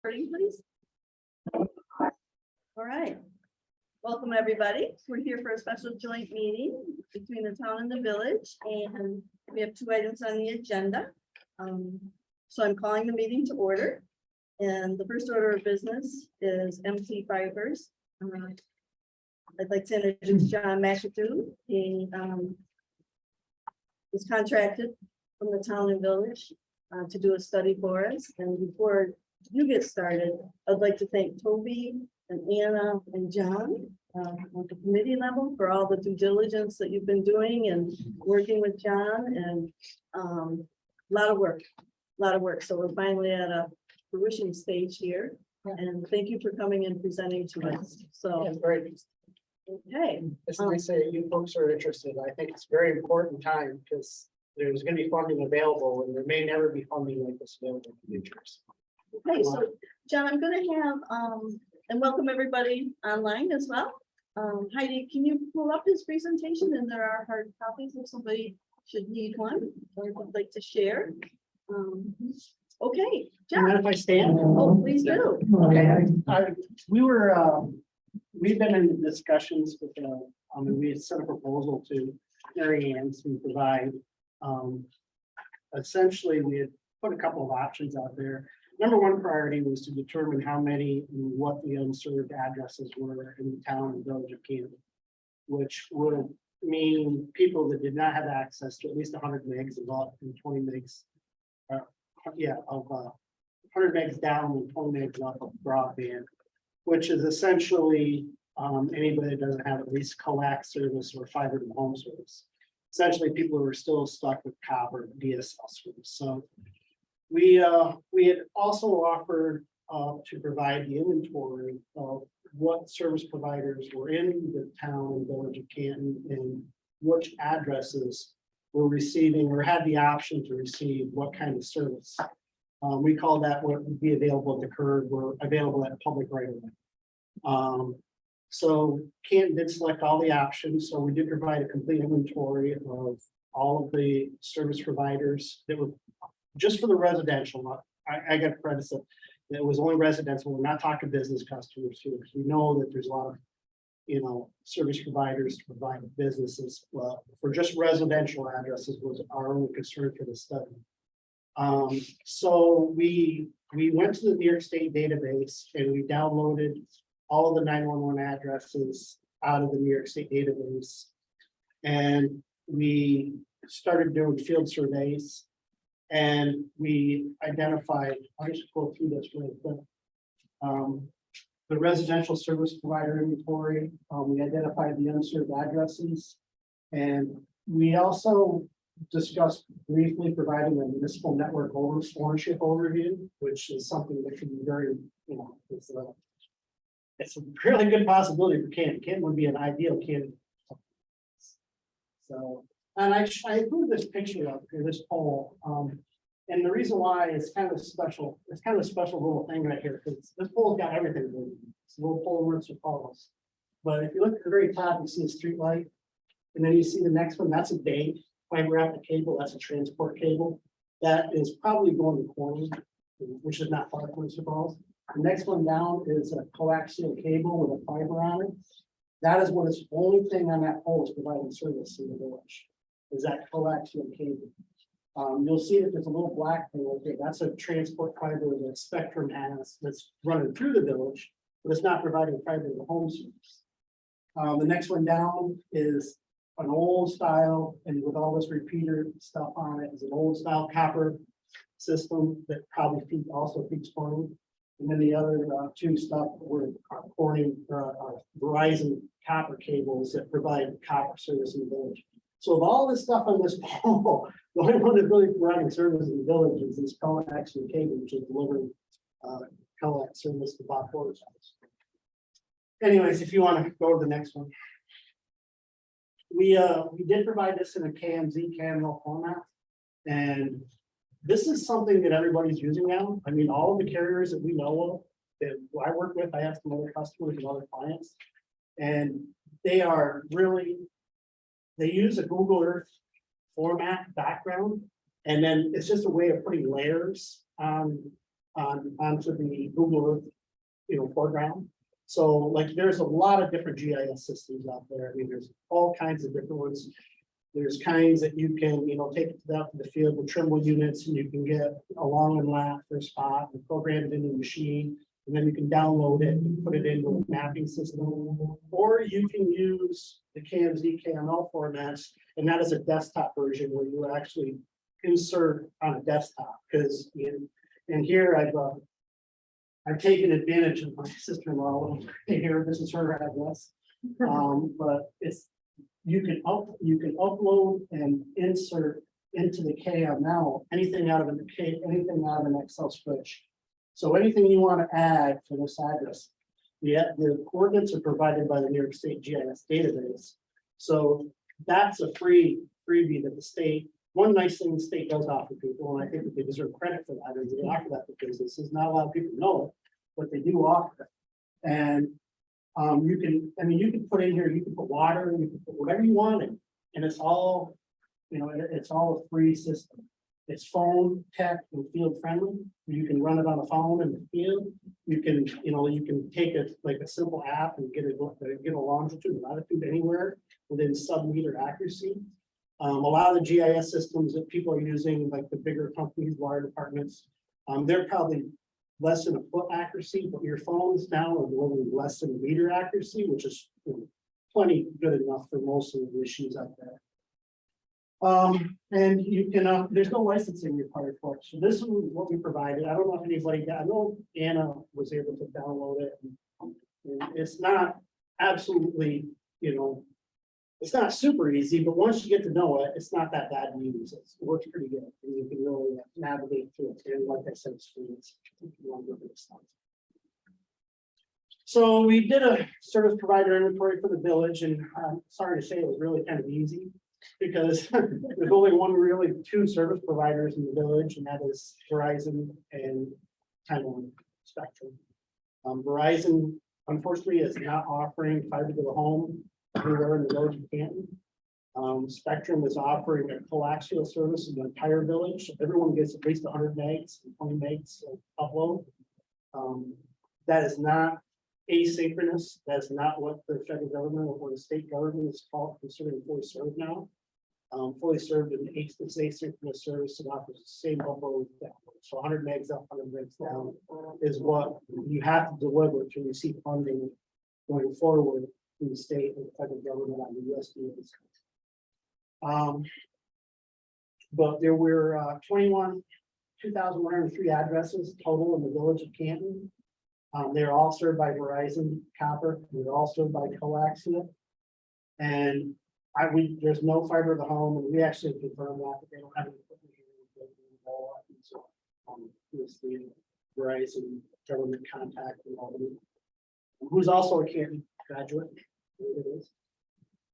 Recording, please. All right. Welcome, everybody. We're here for a special joint meeting between the town and the village, and we have 2 items on the agenda. So I'm calling the meeting to order. And the first order of business is MC Fibers. I'd like to introduce John McAdoo. He was contracted from the town and village to do a study for us. And before you get started, I'd like to thank Toby and Anna and John at the committee level for all the due diligence that you've been doing and working with John, and a lot of work. So we're finally at a fruition stage here. And thank you for coming and presenting to us. So, Great. okay. As they say, you folks are interested. I think it's a very important time because there's going to be funding available and there may never be funding like this available in the future. Okay, so John, I'm gonna have, and welcome everybody online as well. Heidi, can you pull up his presentation? And there are hard copies if somebody should need one or would like to share. Okay, And John, if I stand? oh, please do. Okay, we've been in discussions with, we had sent a proposal to Mary Ann to provide, essentially, we had put a couple of options out there. Number one priority was to determine how many and what the unserved addresses were in the town and village of Camden, which would mean people that did not have access to at least 100 megs and 20 megs. Of 100 megs down and 20 megs up of broadband, which is essentially anybody that doesn't have at least coax service or fiber to the home service. Essentially, people who are still stuck with copper DSL service. So we had also offered to provide the inventory of what service providers were in the town and village of Canton and which addresses were receiving or had the option to receive what kind of service. We call that what would be available at the curb or available at public right away. So Canton did select all the options. So we did provide a complete inventory of all of the service providers that were just for the residential. I got credit that it was only residential. We're not talking business customers here, because we know that there's a lot of service providers to provide businesses. Well, for just residential addresses was our only concern for the study. So we went to the New York State database and we downloaded all of the 911 addresses out of the New York State database. And we started doing field surveys and we identified, I'll just go through this really quick. The residential service provider inventory, we identified the unserved addresses. And we also discussed briefly providing a municipal network ownership overview, which is something that can be very, it's a really good possibility for Canton. Canton would be an ideal candidate. So, and I included this picture up here, this poll. And the reason why it's kind of special, it's kind of a special little thing right here, because this poll's got everything. It's a little poll words with follows. But if you look at the very top, you see a street light. And then you see the next one, that's a date, fiber optic cable, that's a transport cable. That is probably going to Corning, which is not far from Sioux Falls. The next one down is a coaxial cable with a fiber on it. That is what is the only thing on that pole is providing service in the village, is that coaxial cable. You'll see that there's a little black thing right there. That's a transport fiber that Spectrum has that's running through the village, but it's not providing fiber to the home service. The next one down is an old style, and with all this repeater stuff on it, is an old style copper system that probably also feeds Corning. And then the other two stuff were Corning Verizon copper cables that provide copper service in the village. So of all this stuff on this pole, the only one that's really providing service in the village is this coaxial cable, which is delivering coax service to Bob Porter's house. Anyways, if you want to go to the next one. We did provide this in a KMZ CAML format, and this is something that everybody's using now. I mean, all of the carriers that we know of that I work with, I have some other customers and other clients, and they are really, they use a Google Earth format background, and then it's just a way of putting layers on onto the Google Earth, foreground. So like, there's a lot of different GIS systems out there. I mean, there's all kinds of different ones. There's kinds that you can, take it out to the field with Trimble units, and you can get a long and lat for a spot and program it into the machine. And then you can download it and put it into a mapping system, or you can use the KMZ KML formats, and that is a desktop version where you actually insert on a desktop. Because in here I've taken advantage of my sister-in-law here. This is her address, but you can upload and insert into the KML anything out of an Excel spreadsheet. So anything you want to add to this address, the coordinates are provided by the New York State GIS database. So that's a freebie that the state. One nice thing the state does offer people, and I think that they deserve credit for that, is they offer that to businesses. Not a lot of people know it, but they do offer it. And you can put in here, you can put water, you can put whatever you want in, and it's all, it's all a free system. It's phone, tech, and field friendly. You can run it on the phone in the field. You can, you can take it like a simple app and get a longitude, latitude anywhere within sub-meter accuracy. A lot of the GIS systems that people are using, like the bigger companies, water departments, they're probably less than a foot accuracy, but your phones now are delivering less than a meter accuracy, which is plenty good enough for most of the issues out there. And you can, there's no licensing required for it. So this is what we provided. I don't know if anybody got, I know Anna was able to download it. And it's not absolutely, it's not super easy, but once you get to know it, it's not that bad to use. It works pretty good. And you can really navigate through it. And like I said, it's free. So we did a service provider inventory for the village, and I'm sorry to say it was really kind of easy, because there's only two service providers in the village, and that is Verizon and Time Warner Spectrum. Verizon, unfortunately, is not offering fiber to the home everywhere in the village of Canton. Spectrum is offering a coaxial service in the entire village. Everyone gets at least 100 megs and 20 megs of upload. That is not asynchronous. That's not what the federal government or the state government is considering fully served now. Fully served in asynchronous service that offers the same upload. So 100 megs up, 100 megs down is what you have to deliver to receive funding going forward in the state and the federal government on the USDA. But there were 2,103 addresses total in the village of Canton. They're all served by Verizon Copper. They're all served by coaxial. And there's no fiber to the home, and we actually confirmed that they don't have any equipment here. So it's the Verizon government contact and all of it, who's also a Canton graduate. It is.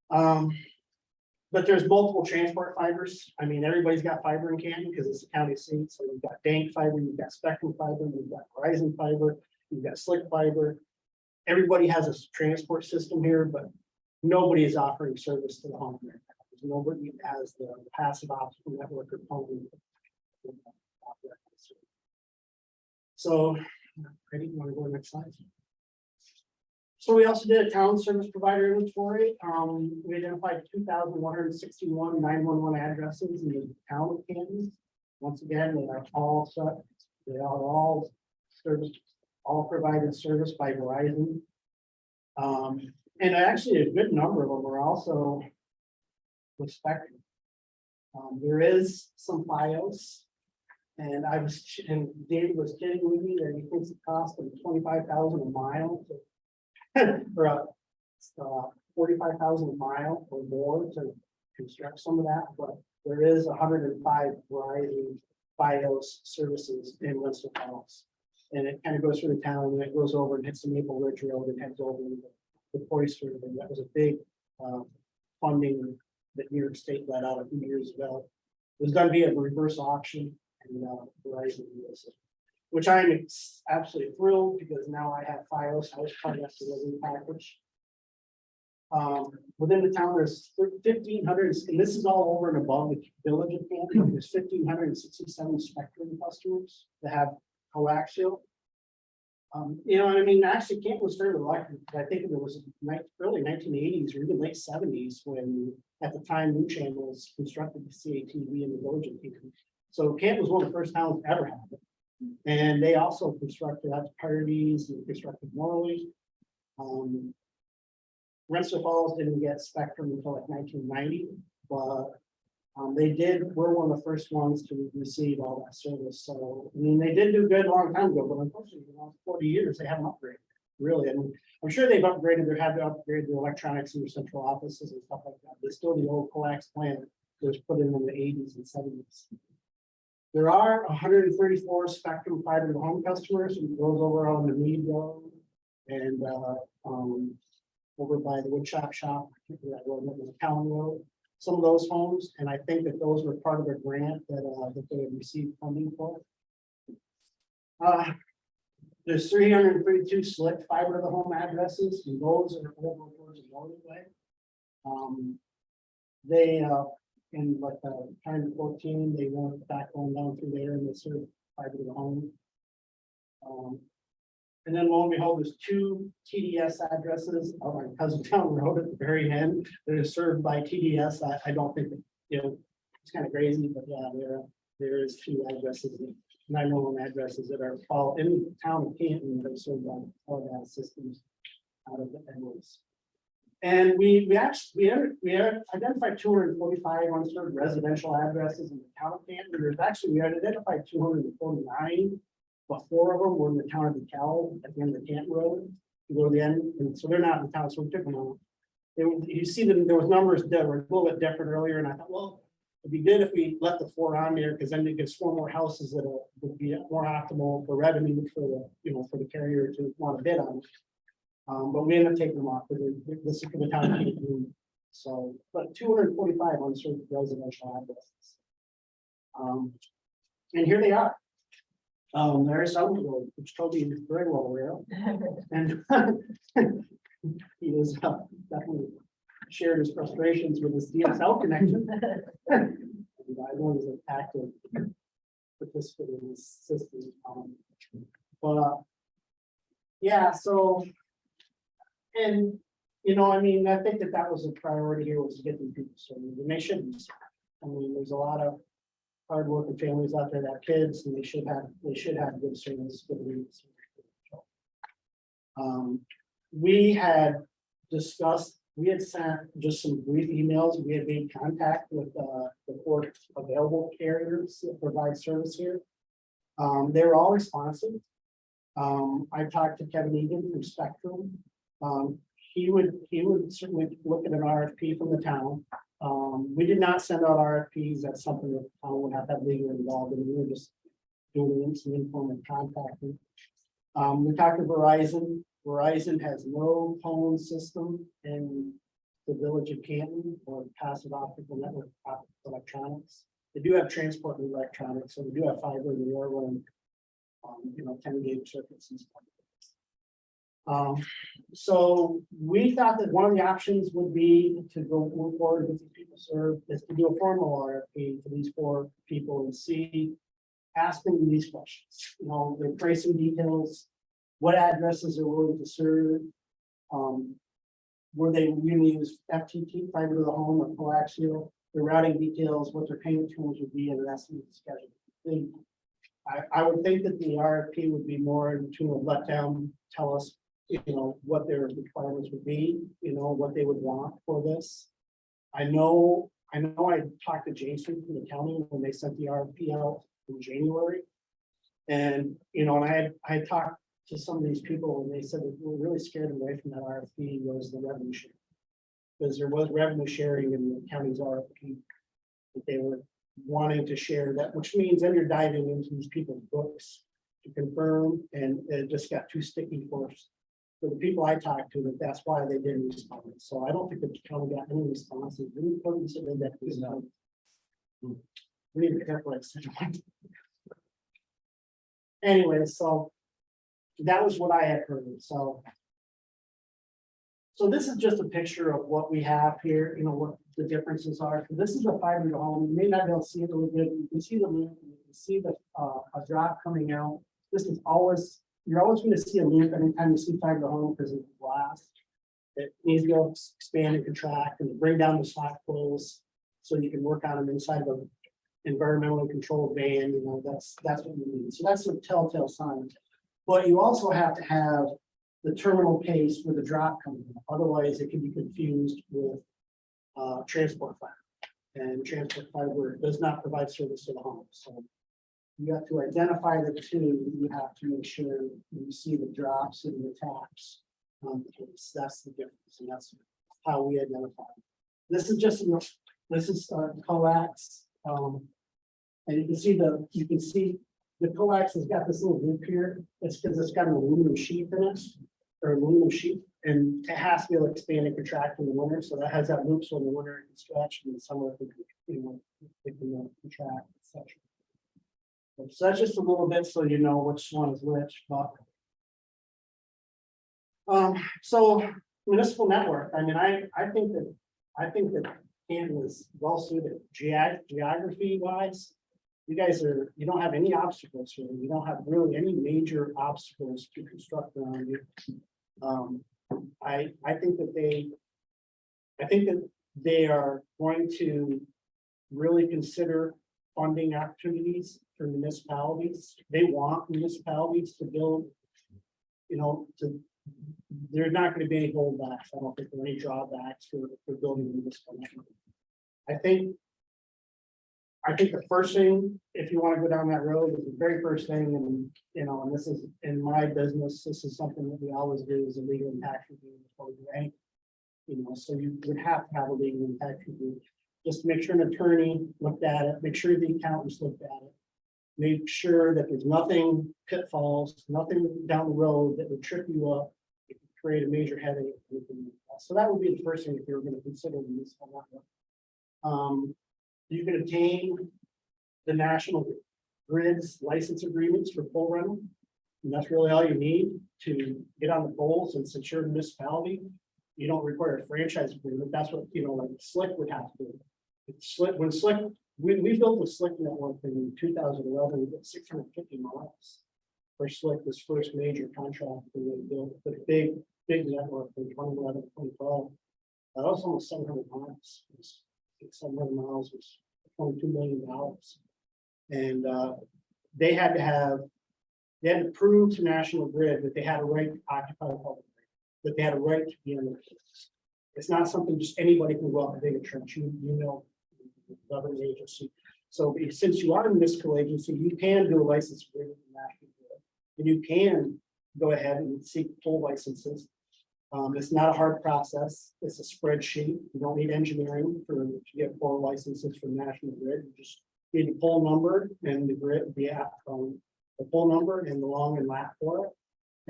But there's multiple transport fibers. I mean, everybody's got fiber in Canton because it's a county seat. So you've got Dank fiber, you've got Spectrum fiber, you've got Verizon fiber, you've got Slick fiber. Everybody has a transport system here, but nobody is offering service to the home. Nobody has the passive optical network component. So, ready? You want to go to the next slide? So we also did a town service provider inventory. We identified 2,161 911 addresses in the town of Canton. Once again, they are all set. They are all provided service by Verizon. And actually a good number of them are also with Spectrum. There is some FiOS, and David was kidding with me that he thinks it costs him $25,000 a mile or 45,000 a mile or more to construct some of that, but there is 105 Verizon FiOS services in Winston Falls. And it kind of goes through the town, and it goes over and hits the Maple Ridge Road and heads over the Poyster. And that was a big funding that New York State let out a few years ago. It was going to be a reverse auction, and Verizon was it, which I'm absolutely thrilled because now I have FiOS. I was part of that delivery package. Within the town, there's 1,500, and this is all over and above the village of Canton. There's 1,567 Spectrum customers that have coaxial. You know, I mean, actually, Canton was fairly lucky. I think it was early 1980s or even late 70s when, at the time, New Channels constructed the CATV in the village of Canton. So Canton was one of the first towns to ever have it. And they also constructed out parties and constructed Morley. Rensselaer Falls didn't get Spectrum until like 1990, but we're one of the first ones to receive all that service. So, I mean, they did do good a long time ago, but unfortunately, in the last 40 years, they haven't upgraded. Really, I mean, I'm sure they've upgraded, they had to upgrade the electronics in their central offices and stuff like that. There's still the old coax plant that was put in the 80s and 70s. There are 134 Spectrum fiber to the home customers who goes over on the Mead Road and over by the wood shop, that road, that was Town Road. Some of those homes, and I think that those were part of a grant that they had received funding for. There's 332 slick fiber to the home addresses, and those are over towards the Northern Way. They in like kind of 14, they went back on down through there and they served fiber to the home. And then lo and behold, there's 2 TDS addresses on Cousin Town Road at the very end that are served by TDS. I don't think, you know, it's kind of crazy, but yeah, there is 2 addresses, 911 addresses that are all in the town of Canton that are served by all that systems out of the Edwards. And we identified 245 unserved residential addresses in the town of Canton. We identified 249. But 4 of them were in the town of DeKalb at the end of the Canton Road. You go to the end, and so they're not in the town, so we took them out. You see that there was numbers that were a little bit different earlier, and I thought, well, it'd be good if we left the 4 on there, because then it gives 4 more houses that would be more optimal for revenue for the, you know, for the carrier to want to bid on. But we ended up taking them off, this is for the town of Canton. So, but 245 unserved residential addresses. And here they are. There's Elm Road, which Toby is very well aware of. And he was definitely shared his frustrations with his DSL connection. And I was an active participant in this system. But yeah, so, and you know, I mean, I think that was a priority here, was to get these people served, and they should be served. I mean, there's a lot of hardworking families out there that have kids, and they should have good service. We had discussed, we had sent just some brief emails. We had made contact with the 4 available carriers that provide service here. They were all responsive. I talked to Kevin Egan from Spectrum. He would certainly look at an RFP from the town. We did not send out RFPs. That's something that the town would have to have legally involved in. We were just doing some informal contacting. We talked to Verizon. Verizon has no phone system in the village of Canton or passive optical network electronics. They do have transport and electronics, so they do have fiber in the air running, you know, 10 gauge circuits and stuff. So we thought that one of the options would be to go move forward with these people served, is to do a formal RFP for these 4 people and ask them these questions. You know, their pricing details, what addresses are willing to serve, were they going to use FTT, fiber to the home, or coaxial, the routing details, what their payment terms would be, and an estimated schedule. I would think that the RFP would be more in tune of let them tell us, you know, what their requirements would be, you know, what they would want for this. I know I talked to Jason from the county when they sent the RFP out in January. And, you know, and I had talked to some of these people and they said that we were really scared away from that RFP was the revenue sharing. Because there was revenue sharing in the county's RFP that they were wanting to share that, which means then you're diving into these people's books to confirm, and it just got too sticky for the people I talked to, that's why they didn't respond. So I don't think the county got any responses. We need to be careful what I said. Anyway, so that was what I had heard. So this is just a picture of what we have here, you know, what the differences are. This is the fiber to home. You may not be able to see it a little bit. You can see the loop, you can see the a drop coming out. this is always, you're always gonna see a loop anytime you see fiber home because of the blast. It needs to go expand and contract and bring down the slack poles, so you can work on them inside of an environmentally controlled band, that's what you need. So that's a telltale sign. But you also have to have the terminal case with the drop coming in, otherwise it can be confused with transport fiber. And transport fiber does not provide service to the home, so you have to identify the two. You have to make sure you see the drops and the taps. That's the difference, and that's how we identify. This is just, this is coax. And you can see the coax has got this little loop here. It's because it's got an aluminum sheath in it, or aluminum sheath, and it has to be able to expand and contract in the winter. So that has that loop, so in the winter it can stretch, and in summer it can, it can contract, etc. So that's just a little bit so you know which one is which. But so municipal network. I mean, I think that Canton is well suited geography wise. You guys you don't have any obstacles here. You don't have really any major obstacles to construct around you. I think that they are going to really consider funding opportunities for municipalities. They want municipalities to build, there's not going to be any holdbacks. I don't think there are any drawbacks for building a municipal network. I think the first thing, if you want to go down that road, is the very first thing, and this is in my business, this is something that we always do, is a legal impact review before we do anything. So you would have to have a legal impact review. Just make sure an attorney looked at it, make sure the accountants looked at it. Make sure that there's nothing pitfalls, nothing down the road that would trip you up, it could create a major headache. So that would be the first thing if you were going to consider the municipal network. You can obtain the National Grid's license agreements for pole rental. And that's really all you need to get on the poles, and since you're a municipality, you don't require a franchise agreement. That's what, like Slick would have to do. When Slick, we built a Slick network in 2011, we got 650 miles. For Slick, this first major contract we built, the big network in 2011, 2012. That was almost 700 miles. 700 miles was $22 million. And they had to prove to National Grid that they had a right to occupy the public, that they had a right to be on the campus. It's not something just anybody can go out and dig a trench, government agency. So since you are a municipal agency, you can do a license agreement with National Grid, and you can go ahead and seek full licenses. It's not a hard process. It's a spreadsheet. You don't need engineering to get full licenses from National Grid. You just need the pole number and the grid, the pole number and the long and lat for it,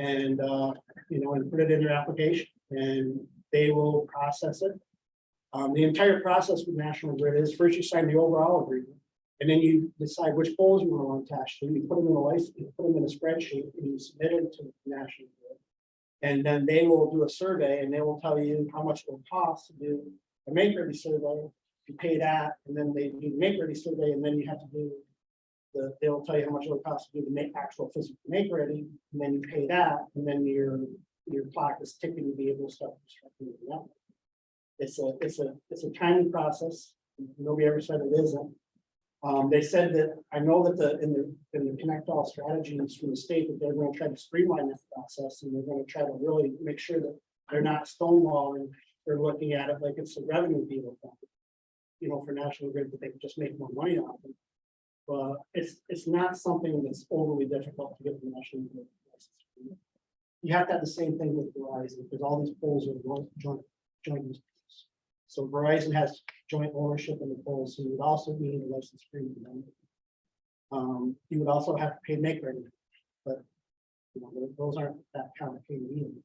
and and put it in your application, and they will process it. The entire process with National Grid is first you sign the overall agreement, and then you decide which poles you want to attach to. You put them in a license, you put them in a spreadsheet, and you submit it to National Grid. And then they will do a survey, and they will tell you how much it will cost to do a make-ready survey. You pay that, and then they do the make-ready survey, and then you have to do they will tell you how much it will cost to do the actual physical make-ready, and then you pay that, and then your clock is ticking to be able to start constructing the network. It's a timely process. Nobody ever said it isn't. They said that, I know that in the Connect All strategies from the state, that they're going to try to streamline that process, and they're going to try to really make sure that they're not stonewalling. They're looking at it like it's a revenue deal, for National Grid, that they can just make more money off it. But it's not something that's overly difficult to get the National Grid license. You have to have the same thing with Verizon, because all these poles are joint use. So Verizon has joint ownership in the poles, so you would also need a license agreement. You would also have to pay make-ready, but those aren't that complicated either.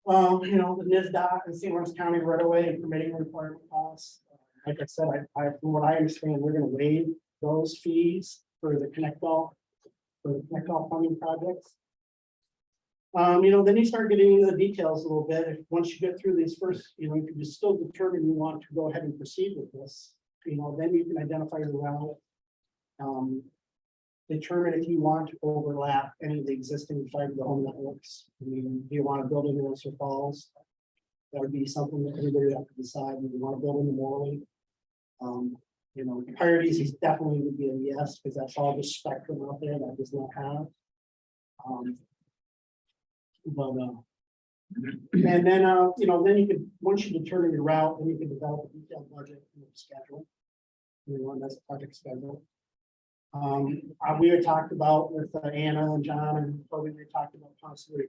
The NISDOC and St. Lawrence County right away and permitting requirement costs. Like I said, from what I understand, we're going to waive those fees for the Connect All funding projects. Then you start getting into the details a little bit. Once you get through these first, you can still determine you want to go ahead and proceed with this. Then you can identify your route. determine if you want to overlap any of the existing fiber to home networks. I mean, do you want to build in Mercer Falls? That would be something that everybody would have to decide. Do you want to build in the Morley? You know, Coyotes is definitely would be a yes, because that's all the spectrum out there that does not have. And then, you know, then you could, once you determine your route, then you can develop a detailed budget and schedule. You know, and that's a project schedule. We had talked about with Anna and John and Toby, we talked about possibly,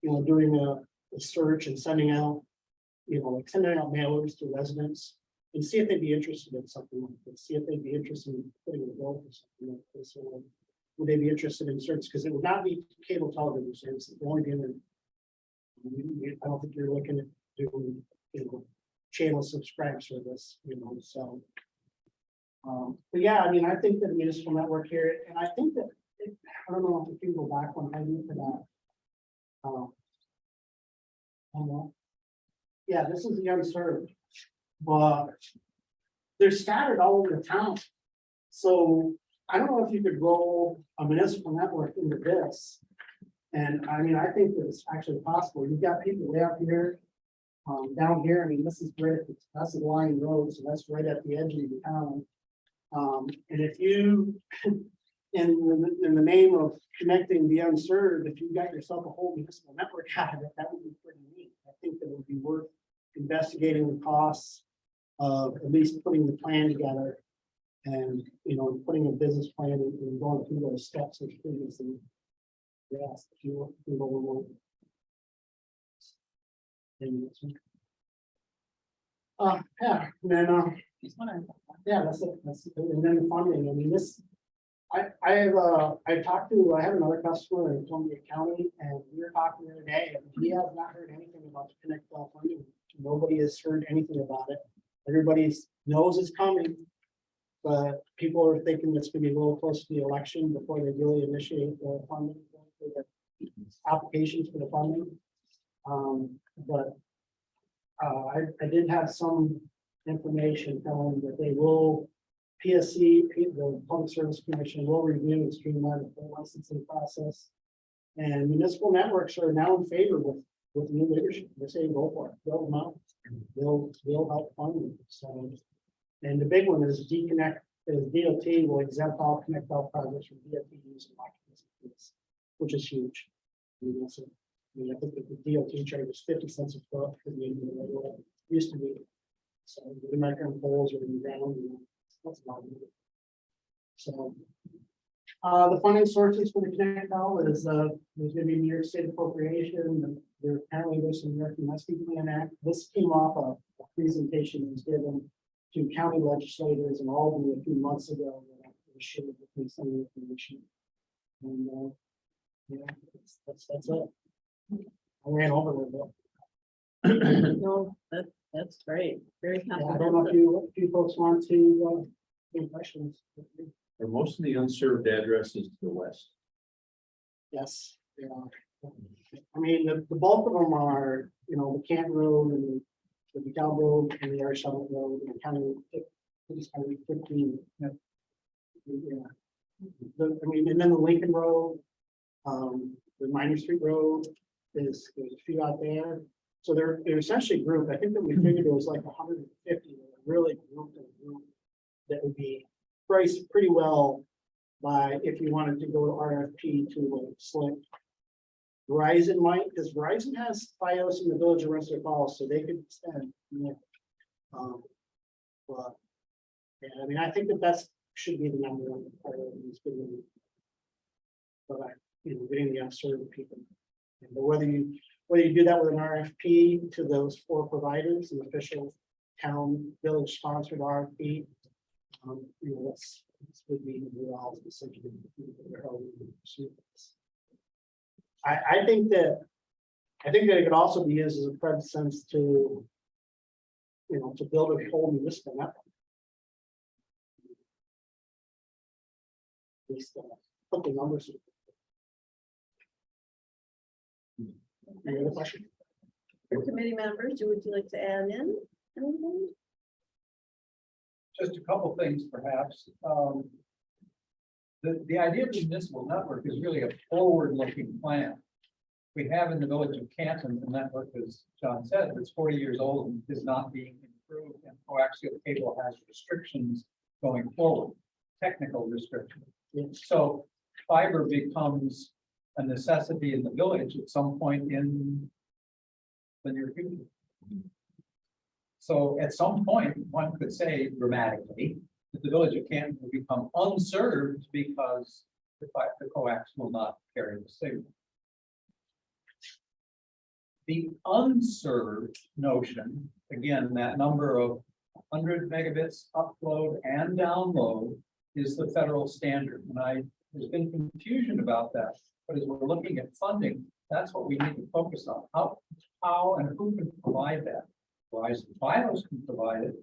you know, doing a search and sending out, you know, like sending out mailers to residents and see if they'd be interested in something like this, see if they'd be interested in putting a vote or something like this. Or would they be interested in search? Because it would not be cable television service, it would only be in the, I don't think you're looking at doing, you know, channel subscribe service, you know, so. But yeah, I mean, I think that a municipal network here, and I think that, I don't know if you can go back one, I need for that. I don't know. Yeah, this is the unserved, but they're scattered all over the town. So I don't know if you could roll a municipal network into this. And I mean, I think that it's actually possible. You've got people way up here, down here. I mean, this is right, that's the Lion Road, so that's right at the edge of the town. And if you, in the name of connecting the unserved, if you got yourself a whole municipal network out of it, that would be pretty neat. I think that it would be worth investigating the costs of at least putting the plan together and, you know, putting a business plan and going through those steps as previously. Yes, if you go remote. Yeah, and then, yeah, that's it, and then the funding, I mean, this, I have another customer in Columbia County, and we were talking the other day, and he has not heard anything about the Connect All funding. Nobody has heard anything about it. Everybody knows it's coming, but people are thinking it's gonna be a little close to the election before they really initiate the funding, the applications for the funding. I did have some information telling that they will, PSC, the Public Service Commission will review and streamline the licensing process. And municipal networks are now in favor with new leadership. They're saying go for it, build them out. They'll help fund them. So, and the big one is DConnect, is DOT will exempt all Connect All projects from DOT use and occupancy, which is huge. I mean, I think that the DOT charges 50 cents a foot for the used to be. So the micro poles are in the ground. That's about it. So the funding sources for the Connect All is there's going to be New York State appropriation. There apparently there's some American Rescue Plan Act. This came off a presentation that was given to county legislators and Albany a few months ago. That was shared with me some information. And yeah, that's it. I ran over a little bit. No, that's great, very Yeah, I don't know if you folks want to, any questions? Are most of the unserved addresses to the west? Yes, they are. I mean, the bulk of them are, you know, the Camp Road and the McDowell Road and the Irish Summit Road and kind of 15. Yeah. I mean, and then the Lincoln Road, the Minor Street Road, there's a few out there. So they're essentially grouped. I think that we figured it was like 150 that were really grouped in a group that would be priced pretty well by if you wanted to go to RFP to like Slick. Verizon might, because Verizon has FiOS in the village of Rensselaer Falls, so they could extend. Yeah. But yeah, I mean, I think that that's should be the number one priority. But you know, getting the unserved people. And whether you do that with an RFP to those 4 providers, an official town village sponsored RFP, you know, this would be all essentially. I think that it could also be used as a precedent to, you know, to build a whole municipal network. At least put the numbers. Any other question? Committee members, would you like to add in anything? Just a couple things perhaps. The idea of the municipal network is really a forward-looking plan. We have in the village of Canton, the network, as John said, it's 40 years old and is not being improved, and coaxial cable has restrictions going forward, technical restrictions. So fiber becomes a necessity in the village at some point in the near future. So at some point, one could say dramatically that the village of Canton will become unserved because the coax will not carry the signal. The unserved notion, again, that number of 100 megabits upload and download is the federal standard. And there's been confusion about that. But as we're looking at funding, that's what we need to focus on. How and who can provide that? Verizon Fios can provide it.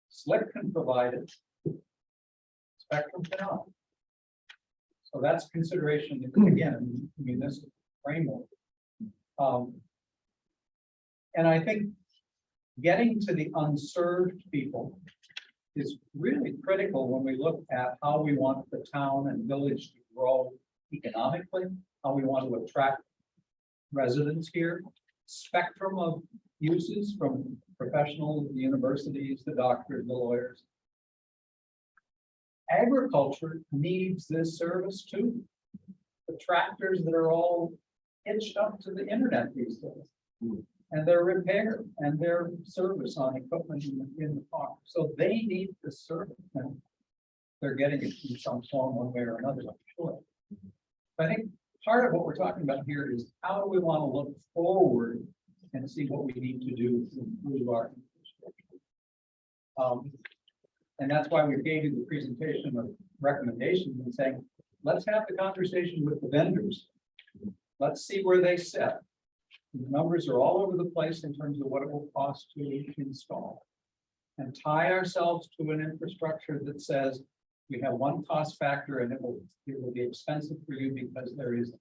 Slick can provide it. Spectrum cannot. So that's consideration, again, municipal framework. And I think getting to the unserved people is really critical when we look at how we want the town and village to grow economically, how we want to attract residents here, spectrum of uses from professionals, the universities, the doctors, the lawyers. Agriculture needs this service too. The tractors that are all hitched up to the internet these days. And their repair and their service on equipment in the farm. So they need the service, and they're getting it in some form, one way or another, I'm sure. I think part of what we're talking about here is how do we want to look forward and see what we need to do to improve our infrastructure. And that's why we gave you the presentation of recommendations and saying, let's have the conversation with the vendors. Let's see where they sit. The numbers are all over the place in terms of what it will cost to install. And tie ourselves to an infrastructure that says we have one cost factor and it will be expensive for you because there is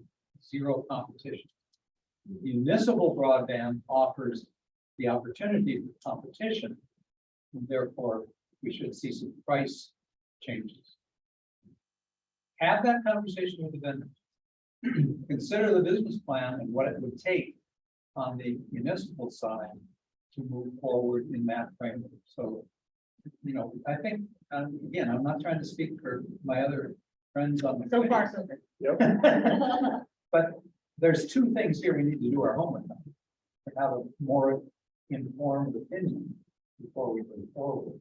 zero competition. Municipal broadband offers the opportunity for competition, and therefore we should see some price changes. Have that conversation with the vendors. Consider the business plan and what it would take on the municipal side to move forward in that framework. So, I think, again, I'm not trying to speak for my other friends on the So committee. far, so good. But there's two things here we need to do our homework on. To have a more informed opinion before we move forward.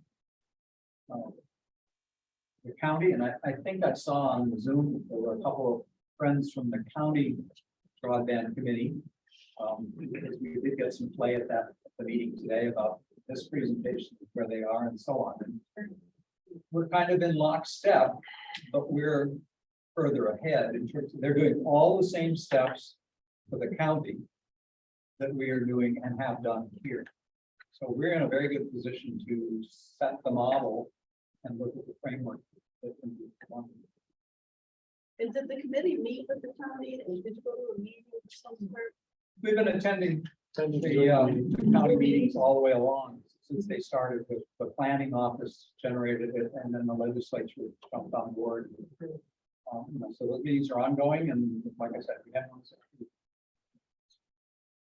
The county, and I think I saw on the Zoom, there were a couple of friends from the county broadband committee. Because we did get some play at the meeting today about this presentation, where they are and so on. And we're kind of in lockstep, but we're further ahead in terms of they're doing all the same steps for the county that we are doing and have done here. So we're in a very good position to set the model and look at the framework that can be done. And did the committee meet with the county and did you go to a meeting of some sort? We've been attending the county meetings all the way along since they started with the planning office generated it, and then the legislature jumped on board. So those meetings are ongoing, and like I said, we have one.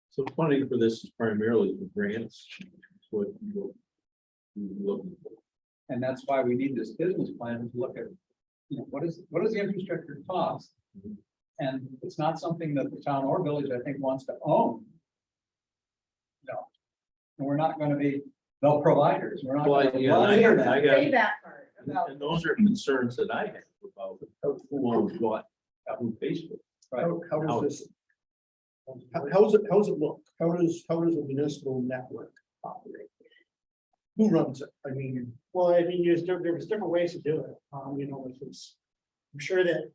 So funding for this is primarily for grants. What you looking for. And that's why we need this business plan to look at, what is the infrastructure cost? And it's not something that the town or village, I think, wants to own. No, and we're not going to be the providers. We're not. Well, gonna yeah, run I internet. Say that part about. And those are concerns that I have about who owns what, who pays for it. Right. How does this? How does it look? How does a municipal network operate? Who runs it? I mean, Well, there's different ways to do it. If it's, I'm sure that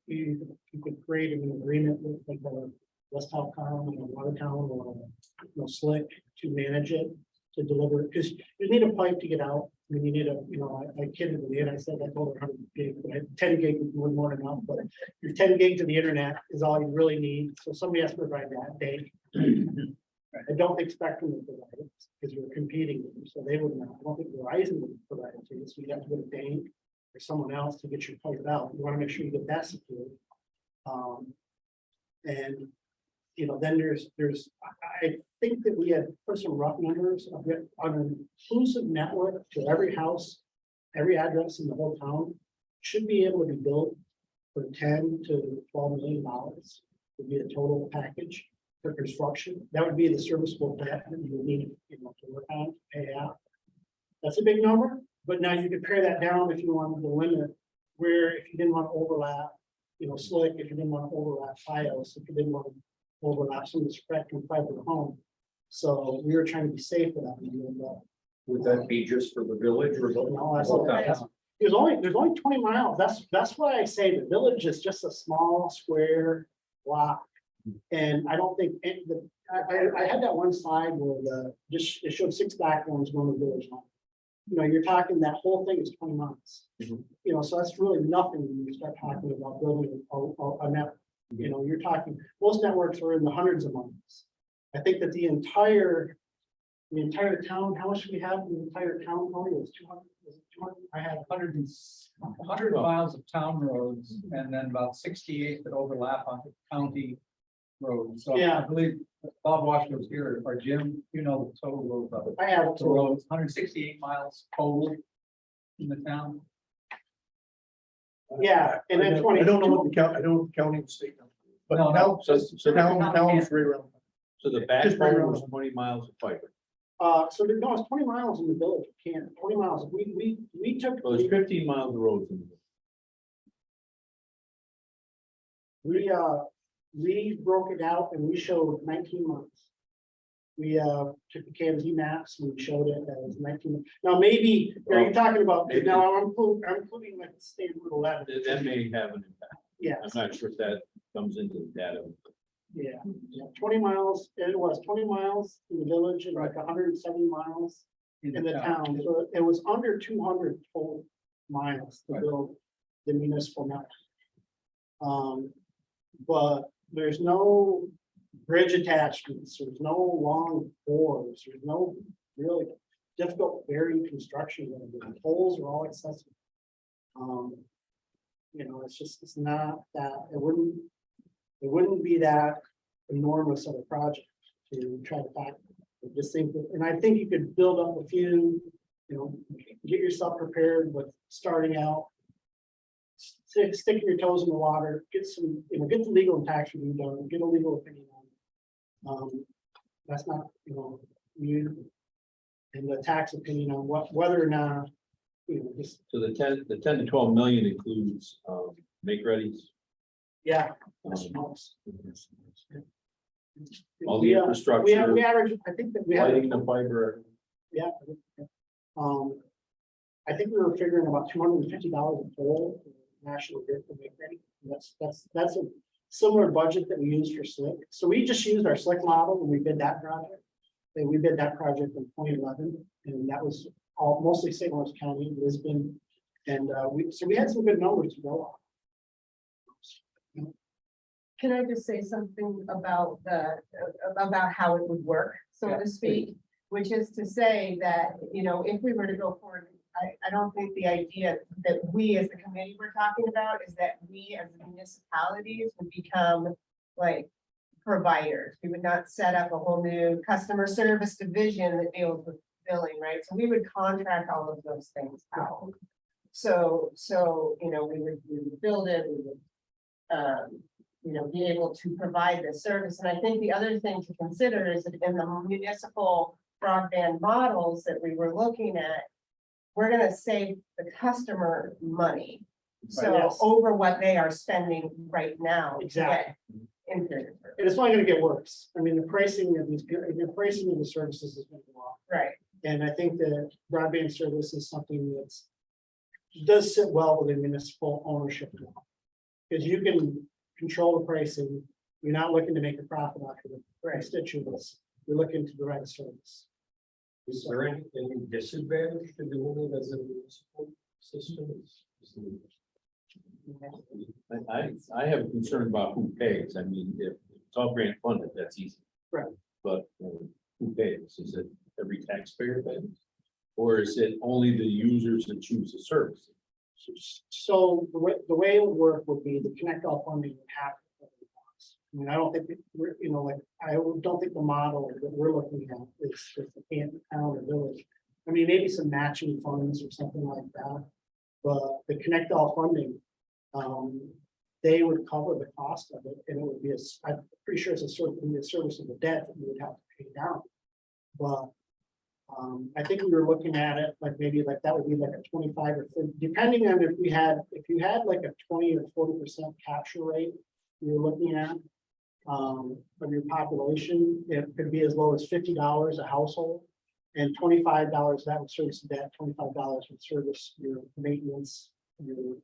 you could create an agreement with like West Telecom, Watertown, or Slick to manage it, to deliver it, because you need a pipe to get out. You need I kidded with you and I said I told her 100 gig, but 10 gig is more than enough, but your 10 gig to the internet is all you really need. So somebody has to provide that. I don't think Spectrum would provide it because you're competing with them, so they would not. I don't think Verizon would provide it to you, so you have to go to Dane or someone else to get your pipe out, you wanna make sure you get that secured. And, you know, then I think that we had put some rough numbers of it on an inclusive network to every house, every address in the whole town should be able to be built for 10 to 12 million dollars. Would be the total package for construction. That would be the serviceable debt that you would need, you know, to work on, pay out. That's a big number, but now you could pare that down if you wanted to limit where, if you didn't want to overlap, you know, slick, if you didn't want to overlap FiOS, if you didn't want to overlap some of the spectrum fiber to home. So we were trying to be safe with that. Would that be just for the village or? No, there's only 20 miles. That's why I say the village is just a small square block. And I don't think, I had that one slide where it showed 6 back ones going to the village line. You know, you're talking, that whole thing is 20 miles. Mhm. You know, so that's really nothing when you start talking about building a network. You know, you're talking, most networks are in the hundreds of miles. I think that the entire town, how much do we have in the entire town? Tony? It was 200, was it 200? I had 100 miles of town roads and then about 68 that overlap on the county roads. So Yeah. I believe Bob Washington was here, or Jim, you know, the total of I have it the to roads, 168 miles total in the town. Yeah, and then 20. I don't know what the count, I don't know what the county and state number, but No, no. town, So town's right around. So the Just right backbone around. was 20 miles of fiber. So no, it's 20 miles in the village, Canton, 20 miles. We took, So there's 15 miles of roads in the village. we broke it out and we showed 19 months. We took the KMZ maps and we showed it as 19. Now, maybe, are you talking about, Maybe. now I'm including like the state Route 11. That may have an impact. Yeah, I'm not sure if that comes into the data. yeah, 20 miles, it was 20 miles in the village and like 170 miles in the town. So it was under 200 total miles to Right. build the municipal network. But there's no bridge attachments, there's no long bores, there's no really difficult buried construction. The poles are all accessible. You know, it's not that, it wouldn't be that enormous of a project to try to back. I just think that, and I think you could build up a few, you know, get yourself prepared with starting out. Stick your toes in the water, get some, you know, get the legal and tax review done, get a legal opinion on. That's not, you know, you. And the tax opinion on whether or not, you know, just, So the 10 to 12 million includes make readies. yeah. All the We infrastructure, average, I think that we have. lighting the fiber. Yeah. I think we were figuring about $250 a pole for National Grid to make ready. That's a similar budget that we use for Slick. So we just used our Slick model when we bid that project. And we bid that project in 2011, and that was all mostly St. Lawrence County, Lisbon. And we had some good numbers to go on. Can I just say something about about how it would work, so Yeah, to speak? Which is to say that, you know, if we were to go forward, I don't think the idea that we as the committee were talking about is that we as municipalities would become like providers. We would not set up a whole new customer service division that deals with billing, right? So we would contract all of those things out. So, you know, we would build it, we would, you know, be able to provide this service. And I think the other thing to consider is that in the municipal broadband models that we were looking at, we're gonna save the customer money. So Yes. over what they are spending right now. to get Exactly. inferior service. And it's only gonna get worse. I mean, the pricing of the services is gonna go up. Right, And I think that broadband service is something that's does sit well within municipal ownership. Because you can control the pricing, you're not looking to make a profit off of the constituents, you're looking to provide a service. Is there any disadvantage to doing it as a municipal system? I have a concern about who pays. I mean, if it's all grant funded, that's easy. Right. But who pays? Is it every taxpayer pays? Or is it only the users that choose the service? So the way it would work would be the Connect All funding would have to cover the cost. I mean, I don't think, we're, like, I don't think the model that we're looking at is with the Canton town or village. I mean, maybe some matching funds or something like that, but the Connect All funding, they would cover the cost of it, and it would be I'm pretty sure it's a sort of service of the debt that you would have to pay down. But I think we were looking at it like maybe like that would be like a 25 or 30, depending on if you had like a 20 or 40% capture rate, you're looking at of your population, it could be as low as $50 a household. And $25 that would service the debt, $25 would service your maintenance, your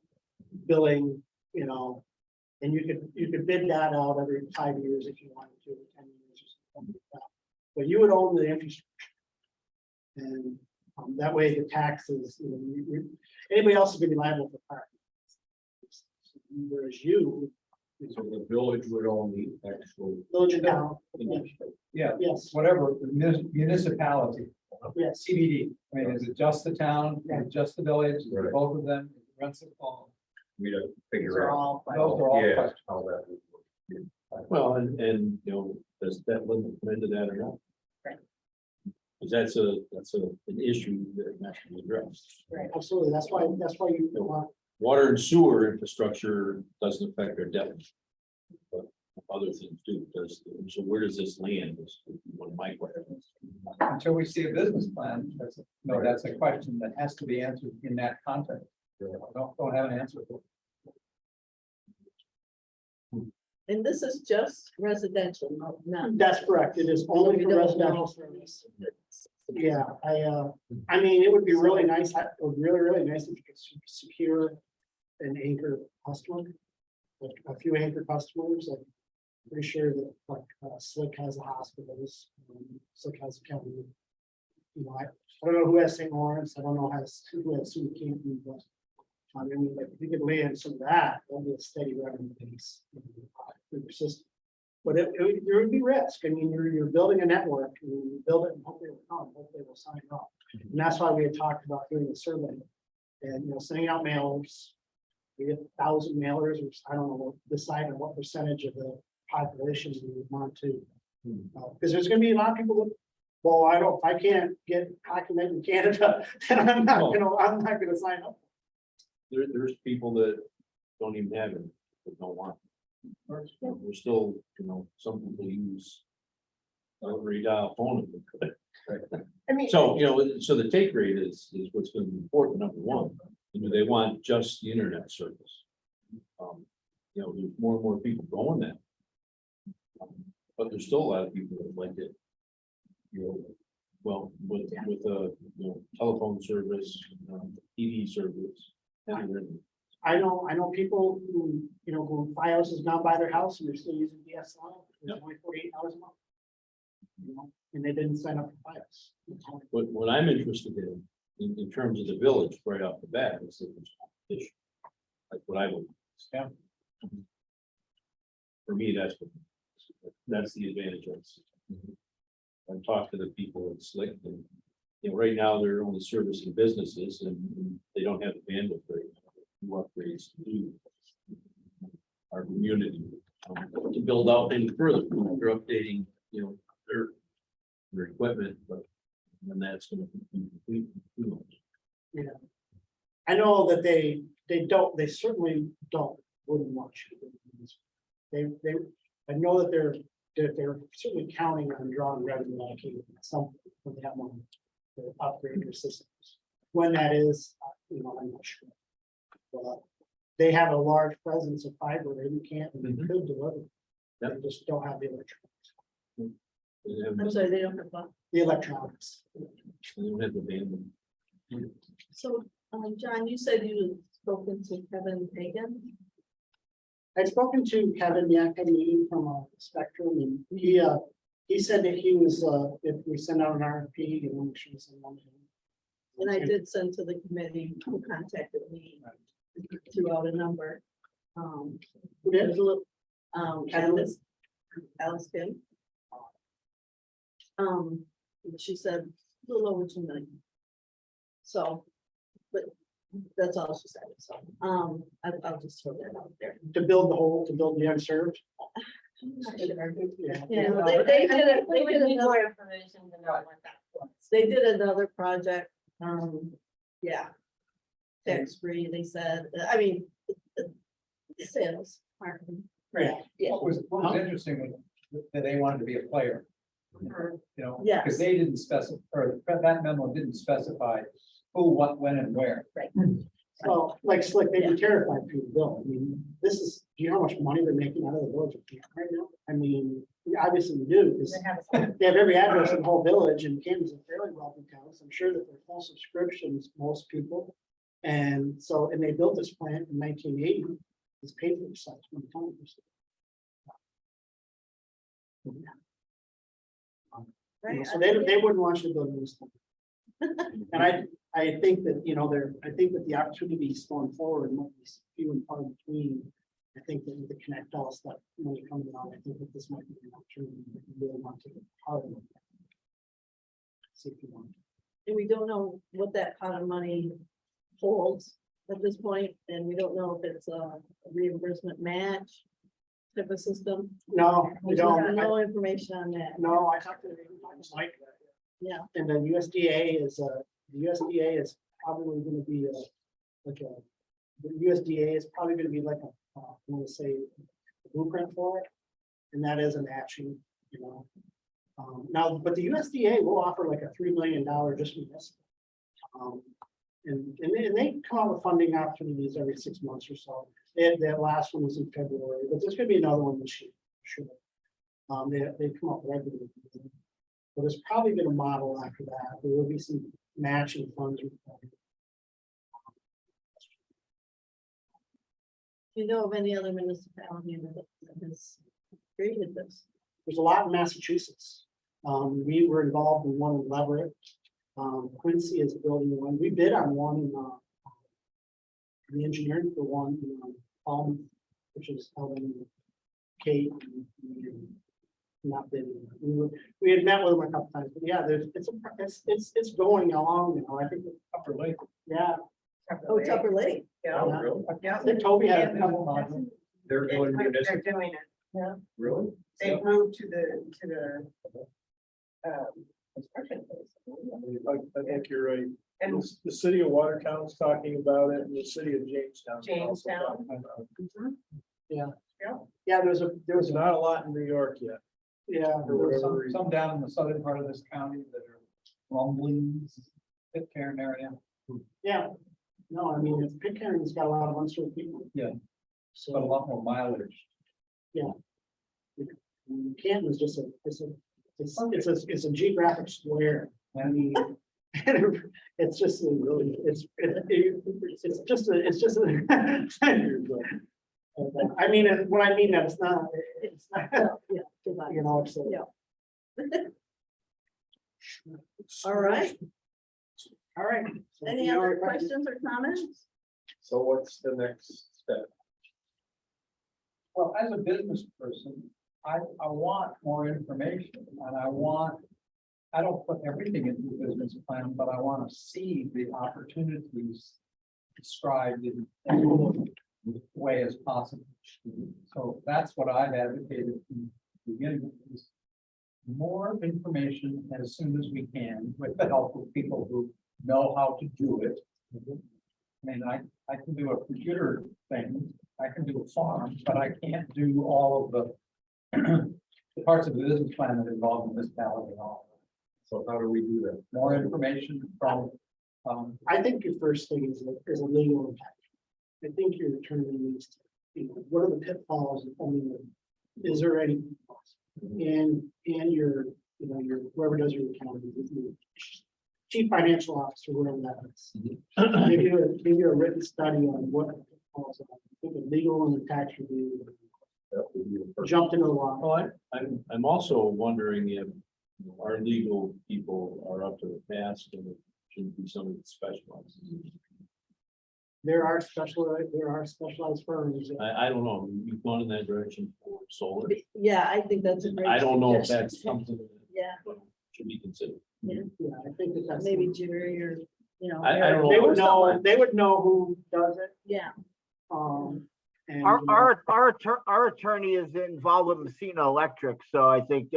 billing, and you could bid that out every 5 years if you wanted to, 10 years or something like that. But you would own the infrastructure. And that way the taxes, anybody else is gonna be liable for parking. Whereas So the village would own the actual. village and town, Yeah, yes, whatever, the municipality, yes. CBD, I mean, is it just the town, is it just the village, is it Right. both of them, is it Rensselaer Falls? We'd have to These figure are out. all. Those are all Yeah, questions. how that would work. Well, and, does that limit come into that or not? Right. Because that's an issue that has to be addressed. Right, absolutely, that's why you want, Water and sewer infrastructure doesn't affect our debt. But other things do, so where does this land, is one of my questions. Until we see a business plan, that's a question that has to be answered in that context. Don't have an answer for it. And this is just residential, not. that's correct, it is only We for don't residential know. service. Yeah, I mean, it would be really nice, it would really nice if you could secure an anchor customer. Like a few anchor customers, like, pretty sure that like Slick has the hospitals, Slick has a county. I don't know who has St. Lawrence, I don't know who has Seward Canton, but. I mean, like, if you could land some of that, that'd be a steady revenue base. For your system. But there would be risk. I mean, you're building a network, and you build it and hope they will come, hope they will sign up. And that's why we had talked about doing a survey and, sending out mailers. We get 1,000 mailers, which I don't know, decide on what percentage of the population we would want to. Because there's gonna be a lot of people that, well, if I can't get hockey night in Canada, then I'm not gonna sign up. There's people that don't even have it, that don't want. It. There's still, some people use. Redial phone. I mean, So, so the take rate is what's gonna be important, number one. They want just the internet service. There's more and more people going that. But there's still a lot of people that like it. Well, with telephone service, TV service. I know people who, who Fios is now by their house and they're still using DSL. It's only $48 a month. And they didn't sign up for Fios. What I'm interested in terms of the village, right off the bat, is that there's competition. Like what I would. Yeah. For me, that's the advantage of it. I've talked to the people at Slick, and right now they're only servicing businesses and they don't have the bandwidth right now. New upgrades to do our community to build out any further. They're updating, their equipment, but when that's going to be complete, who knows? Yeah. I know that they certainly wouldn't want you. I know that they're certainly counting on drawing revenue out of Canton at some point when they have money to upgrade their systems. When that is, I'm not sure. But they have a large presence of fiber in Canton, they could deliver. They just don't have the electronics. I'm sorry, they don't have one. The electronics. They don't have the bandwidth. So, John, you said you had spoken to Kevin Hagan. I've spoken to Kevin, Kevin from Spectrum, and he said that he was, if we send out an RFP, and we should send one to him. And I did send to the committee who contacted me, threw out a number. There was a little, Alice Kim. She said a little over 2 million. So, but That's all she said, so, I'll just throw that out there. To build the unserved. Yeah. Yeah, they did it, We they would did need more another, information to know what that was. they did another project, yeah. Tax free, they said, I mean, sales, marketing. Yeah. Yeah. What was interesting was that they wanted to be a player, you know? Yes. Because they didn't specify, or that memo didn't specify who, what, when, and where. Well, like Slick, they'd be terrified for you to build. I mean, this is, do you know how much money they're making out of the village of Canton right now? I mean, we obviously do, because They have a- they have every address in the whole village, and Canton's a fairly wealthy town, so I'm sure that they're full subscriptions, most people. And so, and they built this plant in 1980, it's paid for itself when the time was. So they wouldn't want you to build this. And I think that, you know, I think that the opportunities going forward might be few and far between. I think that with the Connect All stuff, when it comes along, I think that this might be an opportunity that you really want to take part in. See if you want. And we don't know what that pot of money holds at this point, and we don't know if it's a reimbursement match type of system. No, we We have don't. no information on that. No, I talked to Mike. Yeah. And the USDA is probably gonna be the USDA is probably gonna be like I want to say a blueprint for it. And that is a matching, you know. Now, but the USDA will offer like a $3 million just for this. And they come out with funding opportunities every 6 months or so. That last one was in February, but there's gonna be another one this year, for sure. They come up regularly. But there's probably been a model after that. There will be some matching funds required. Do you know of any other municipality that has created this? There's a lot in Massachusetts. We were involved in one in Leverett. Quincy is building one. We bid on one in the engineering for one in which is held in Kate. Not bidding. We had met with them a couple times, but yeah, it's going along now. I think Upper Lake. yeah. Oh, Tupper Lake. Yeah. I think Toby had a couple of them. They're going They're municipal, doing it. really? They've moved to the. Construction phase. I think you're right. And The city of Watertown's talking about it, and the city of Jamestown. is also Jamestown. talking about it. Yeah, there was There's not a lot in New York yet. yeah. For whatever reason. Some down in the southern part of this county that are rumblings, Pitcairn area. Yeah, no, I mean, Pitcairn's got a lot of unserved people. Yeah. So. But a lot more mileage. Canton is just it's a geographic square. I mean, it's just a really, it's just I mean, and when I mean that, it's not, Yeah. goodbye. you know, it's. Yeah. All right. All right. So Any you know, other if I- questions or comments? So what's the next step? Well, as a business person, I want more information and I don't put everything into the business plan, but I want to see the opportunities described in as full a way as possible. So that's what I've advocated from the beginning, is more information as soon as we can with the help of people who know how to do it. I mean, I can do a computer thing, I can do a farm, but I can't do all of the parts of the business plan that involve municipality and all. So how do we do that? More information from, I think your first thing is a legal impact. I think your attorney needs to, you know, what are the pitfalls? I mean, is there any? pitfalls? And your, you know, your, whoever does your accounting, your chief financial officer, whatever that is. Give you a written study on what. the pitfalls are. I think the legal and the tax review That would be the first. jumped into the law. Well, I'm also wondering if our legal people are up to the task and it should be somebody that specializes. There are specialized firms. I don't know, you've gone in that direction for solar. Yeah, I think that's a great. I don't know if suggestion. that's something that Yeah, should be considered. Yeah, I think that that's. maybe Jerry or you know. I don't They would know. know, they would know who does it. Yeah, And Our attorney is involved with Messina Electric, so I think,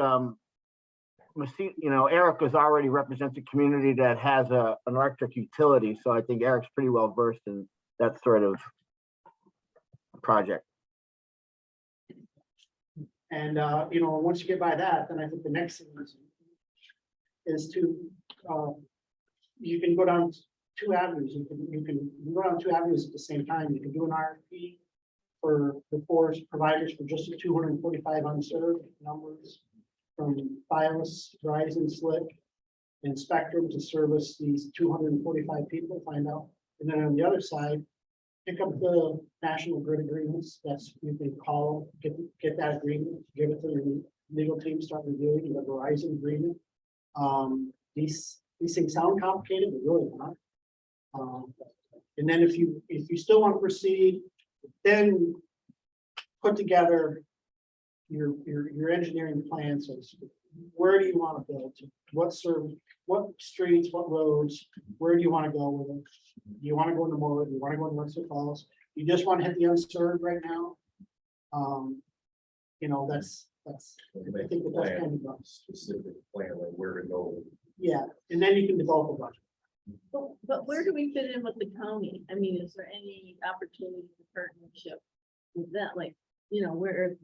Messina, Eric has already represents a community that has an electric utility, so I think Eric's pretty well versed in that sort of project. And, once you get by that, then I think the next thing is to, you can go down two avenues. You can go down two avenues at the same time. You can do an RFP for the forest providers for just the 245 unserved numbers from Fios, Verizon, Slick, and Spectrum to service these 245 people, find out. And then on the other side, pick up the national grid agreements. That's, you can call, get that agreement, give it to the legal team, start reviewing the Verizon agreement. These things sound complicated, but really not. And then if you still want to proceed, then put together your engineering plans. So where do you want to build? What streets, what roads, where do you want to go with it? Do you want to go into more? Do you want to go into Webster Falls? You just want to hit the unserved right now? I think that's kind of done. Specific plan, like where to go. Yeah, and then you can develop a budget. but where do we fit in with the county? I mean, is there any opportunity for partnership with that, like, where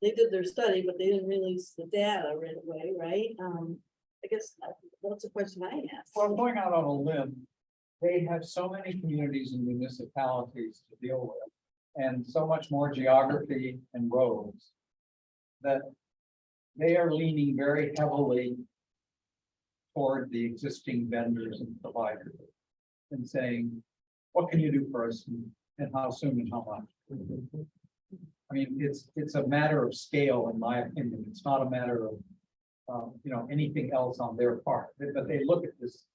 they did their study, but they didn't release the data right away, right? I guess that's a question I asked. Well, going out on a limb, they have so many communities and municipalities to deal with, and so much more geography and roads, that they are leaning very heavily toward the existing vendors and providers and saying, what can you do for us, and how soon and how much? I mean, it's a matter of scale, in my opinion. It's not a matter of, anything else on their part. But they look at this.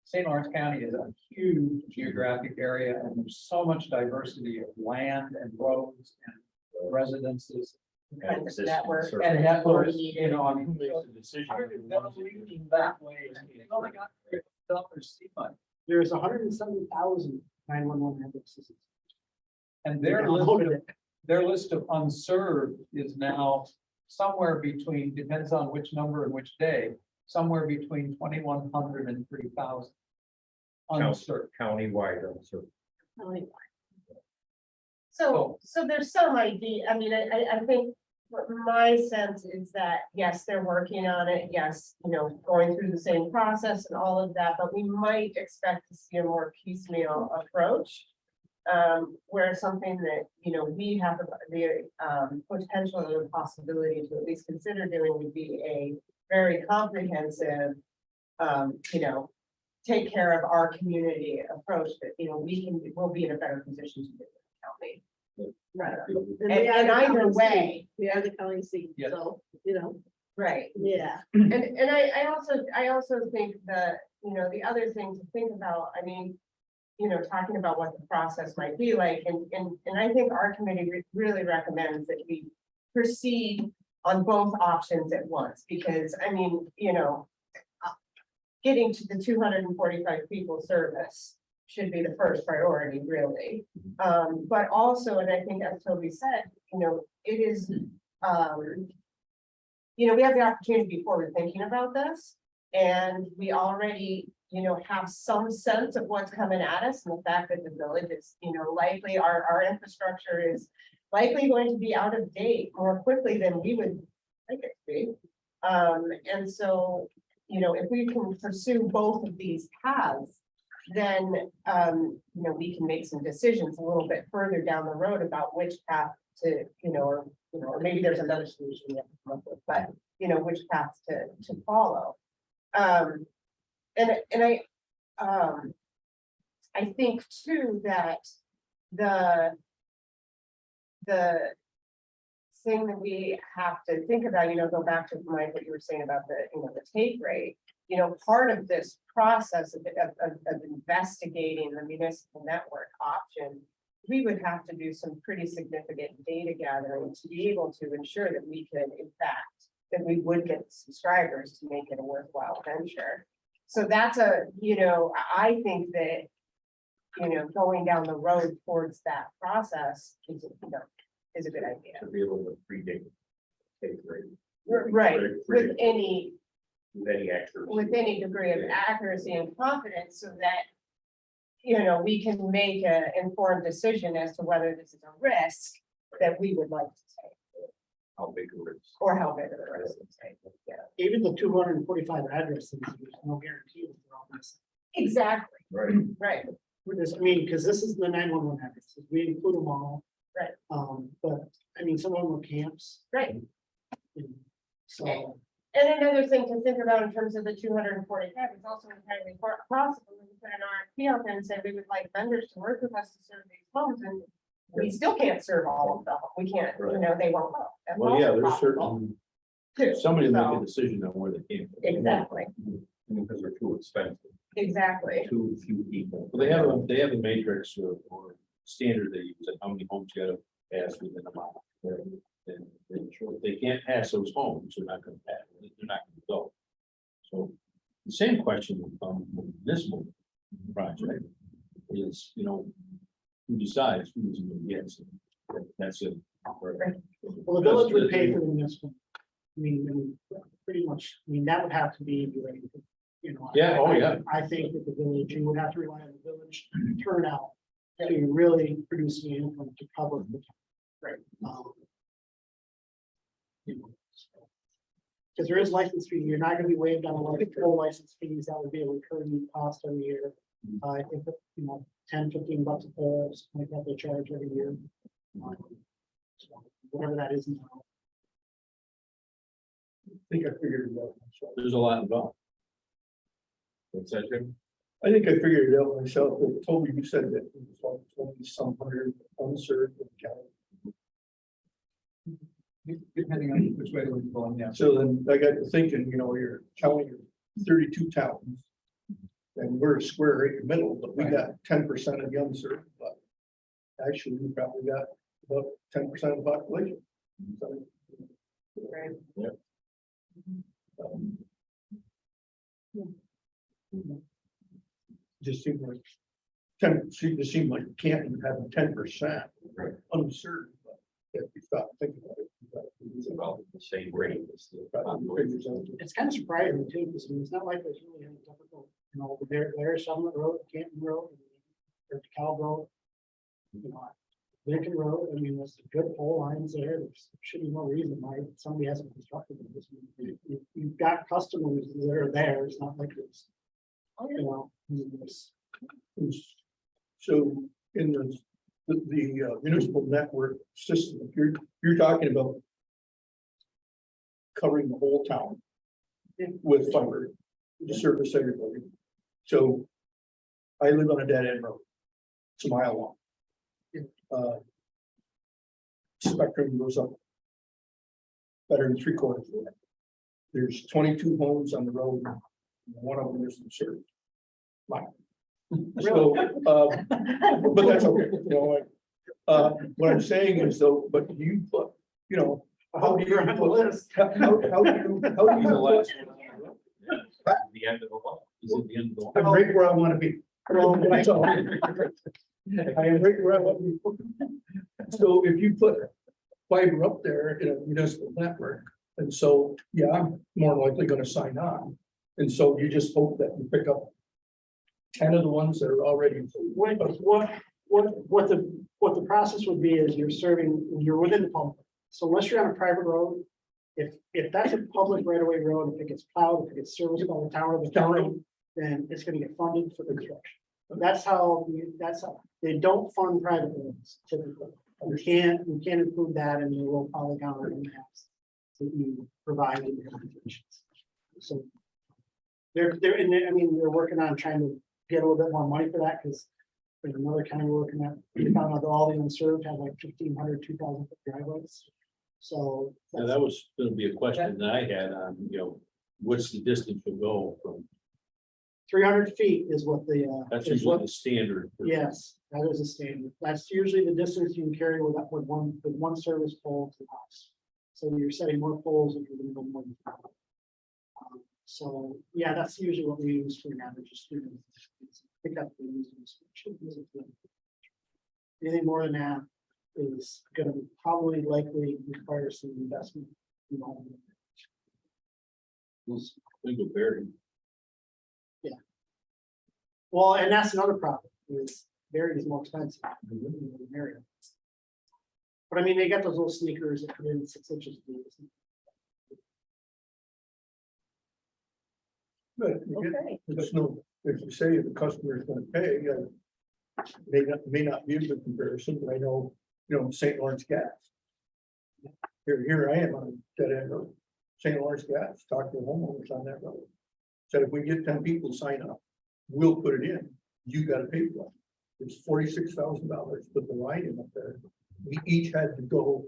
St. Lawrence County is a huge geographic area, and there's so much diversity of land and roads and residences. Kinds of network. And networks, I mean, Who makes the decision? part of them leaning that way. Oh my God, dollars seed money. There's 170,000 911 addresses. And Downloaded their list of unserved is now somewhere between, depends on which number and which day, somewhere between 2,100 and 3,000. Unserved. Countywide, so. So there's some idea, I mean, I think what my sense is that, yes, they're working on it, yes, going through the same process and all of that, but we might expect to see a more piecemeal approach. Where something that, we have the potential or the possibility to at least consider doing would be a very comprehensive, take care of our community approach that, we'll be in a better position to do it in the county. Right. And either way, We are the county seat, Yes. so, right. yeah. And I also think that, the other thing to think about, I mean, talking about what the process might be like, and I think our committee really recommends that we proceed on both options at once, because I mean, getting to the 245 people service should be the first priority, really. But also, and I think as Toby said, it is, we have the opportunity before we're thinking about this. And we already, have some sense of what's coming at us, and the fact that the village is, likely our infrastructure is likely going to be out of date more quickly than we would like it to be. And so, if we can pursue both of these paths, then, we can make some decisions a little bit further down the road about which path to, or maybe there's another solution we have to come up with, but, which path to follow. And I think too that the thing that we have to think about, go back to Mike, what you were saying about the take rate, part of this process of investigating the municipal network option, we would have to do some pretty significant data gathering to be able to ensure that we could, in fact, that we would get subscribers to make it a worthwhile venture. So that's I think that, going down the road towards that process is a good idea. To be able to predate. Take rate. Right, with any, With any accuracy. with any degree of accuracy and confidence so that, we can make an informed decision as to whether this is a risk that we would like to take How big a risk. or how big of a risk to take. Yeah. Even the 245 addresses, there's no guarantee that they're all this. Exactly, Right. right. Because this is the 911 addresses, we include them all. Right. But, I mean, some of them are camps. Right. So, And another thing to think about in terms of the 245 is also entirely possible. We put an RFP out there and said we would like vendors to work with us to serve these homes, and we still can't serve all of them. We can't, they won't go. That's Well, yeah, also there's possible, certain, too. somebody make a So, decision on where they came from. Exactly, Because they're too expensive, exactly. too few people. Well, they have a matrix or standard they use, and how many homes you gotta pass within a mile. And if they can't pass those homes, they're not gonna pass, they're not gonna go. So the same question with this project is, who decides who's gonna get it? That's it. well, the village would pay for the municipal. I mean, pretty much, that would have to be, Yeah, oh, yeah. I think that the village, you would have to rely on the village turnout to really produce the income to cover the. Right. Because there is license fee, you're not gonna be waived on a lot of full license fees, that would be a recurring cost every year. I think that, 10, 15 bucks a poll, something like that they charge every year. So, whatever that is now. I think I figured it out myself. There's a lot involved. What's that, Jim? I think I figured it out myself, but Toby, you said that it was like 20 some hundred unserved in the county. Depending on which way we're going, yeah. So then I got to thinking, you're counting 32 towns. And we're a square acre middle, but we got 10% of the unserved, but actually we probably got about 10% of the population. So, Right. um, Just seemed like just seemed like Canton having 10% unserved, but if you stop thinking about it. It's about the same rate as the population. It's kind of surprising too, because it's not like there's really any difficult, there's Summit Road, Canton Road, or DeKalb Road. Lincoln Road, there's good pole lines there, there should be no reason why somebody hasn't constructed this. You've got customers that are there, it's not like it's. It's- So in the municipal network system, if you're talking about covering the whole town with fiber to service everybody. So I live on a dead end road. It's a mile long. Spectrum goes up better than 3/4 of it. There's 22 homes on the road. And one of them isn't served. Mine. So, but that's okay, what I'm saying is though, but you put, how do you You're on the list. how do you He's the last put- one. The end of the line. He's at the end of the line. I'm right where I want to be. That's all. I am right where I want to be. So if you put fiber up there in a municipal network, and so, yeah, I'm more likely gonna sign on. And so you just hope that you pick up 10 of the ones that are already. What the process would be is you're within the public. So unless you're on a private road, if that's a public right of way road, if it gets plowed, if it gets serviced by the town or the county, then it's gonna get funded for construction. That's how they don't fund private roads typically. You can't include that in the rural polygon impacts that you provide in the contributions. So they're working on trying to get a little bit more money for that, because there's another county we're looking at, we found out that all the unserved have like 1,500, 2,000 foot driveways. So. Now, that was gonna be a question that I had on, what's the distance to go from, 300 feet is what the. that's is usually what- the standard. for- Yes, that is a standard. That's usually the distance you can carry with one service pole to the house. So you're setting more poles if you're gonna go more than that. So, yeah, that's usually what we use for an average student. Pick up the users. Anything more than that is gonna probably likely require some investment. involved. Think of Barry. Well, and that's another problem, is Barry is more expensive than the area. But I mean, they got those little sneakers that come in 6 inches. deep. But Okay, it's no, if you say the customer is gonna pay, may not be a good comparison, but I know, St. Lawrence Gas. Here I am on dead end road, St. Lawrence Gas, talk to the homeowners on that road. Said if we get 10 people sign up, we'll put it in, you gotta pay for it. It's $46,000, put the line in up there. We each had to go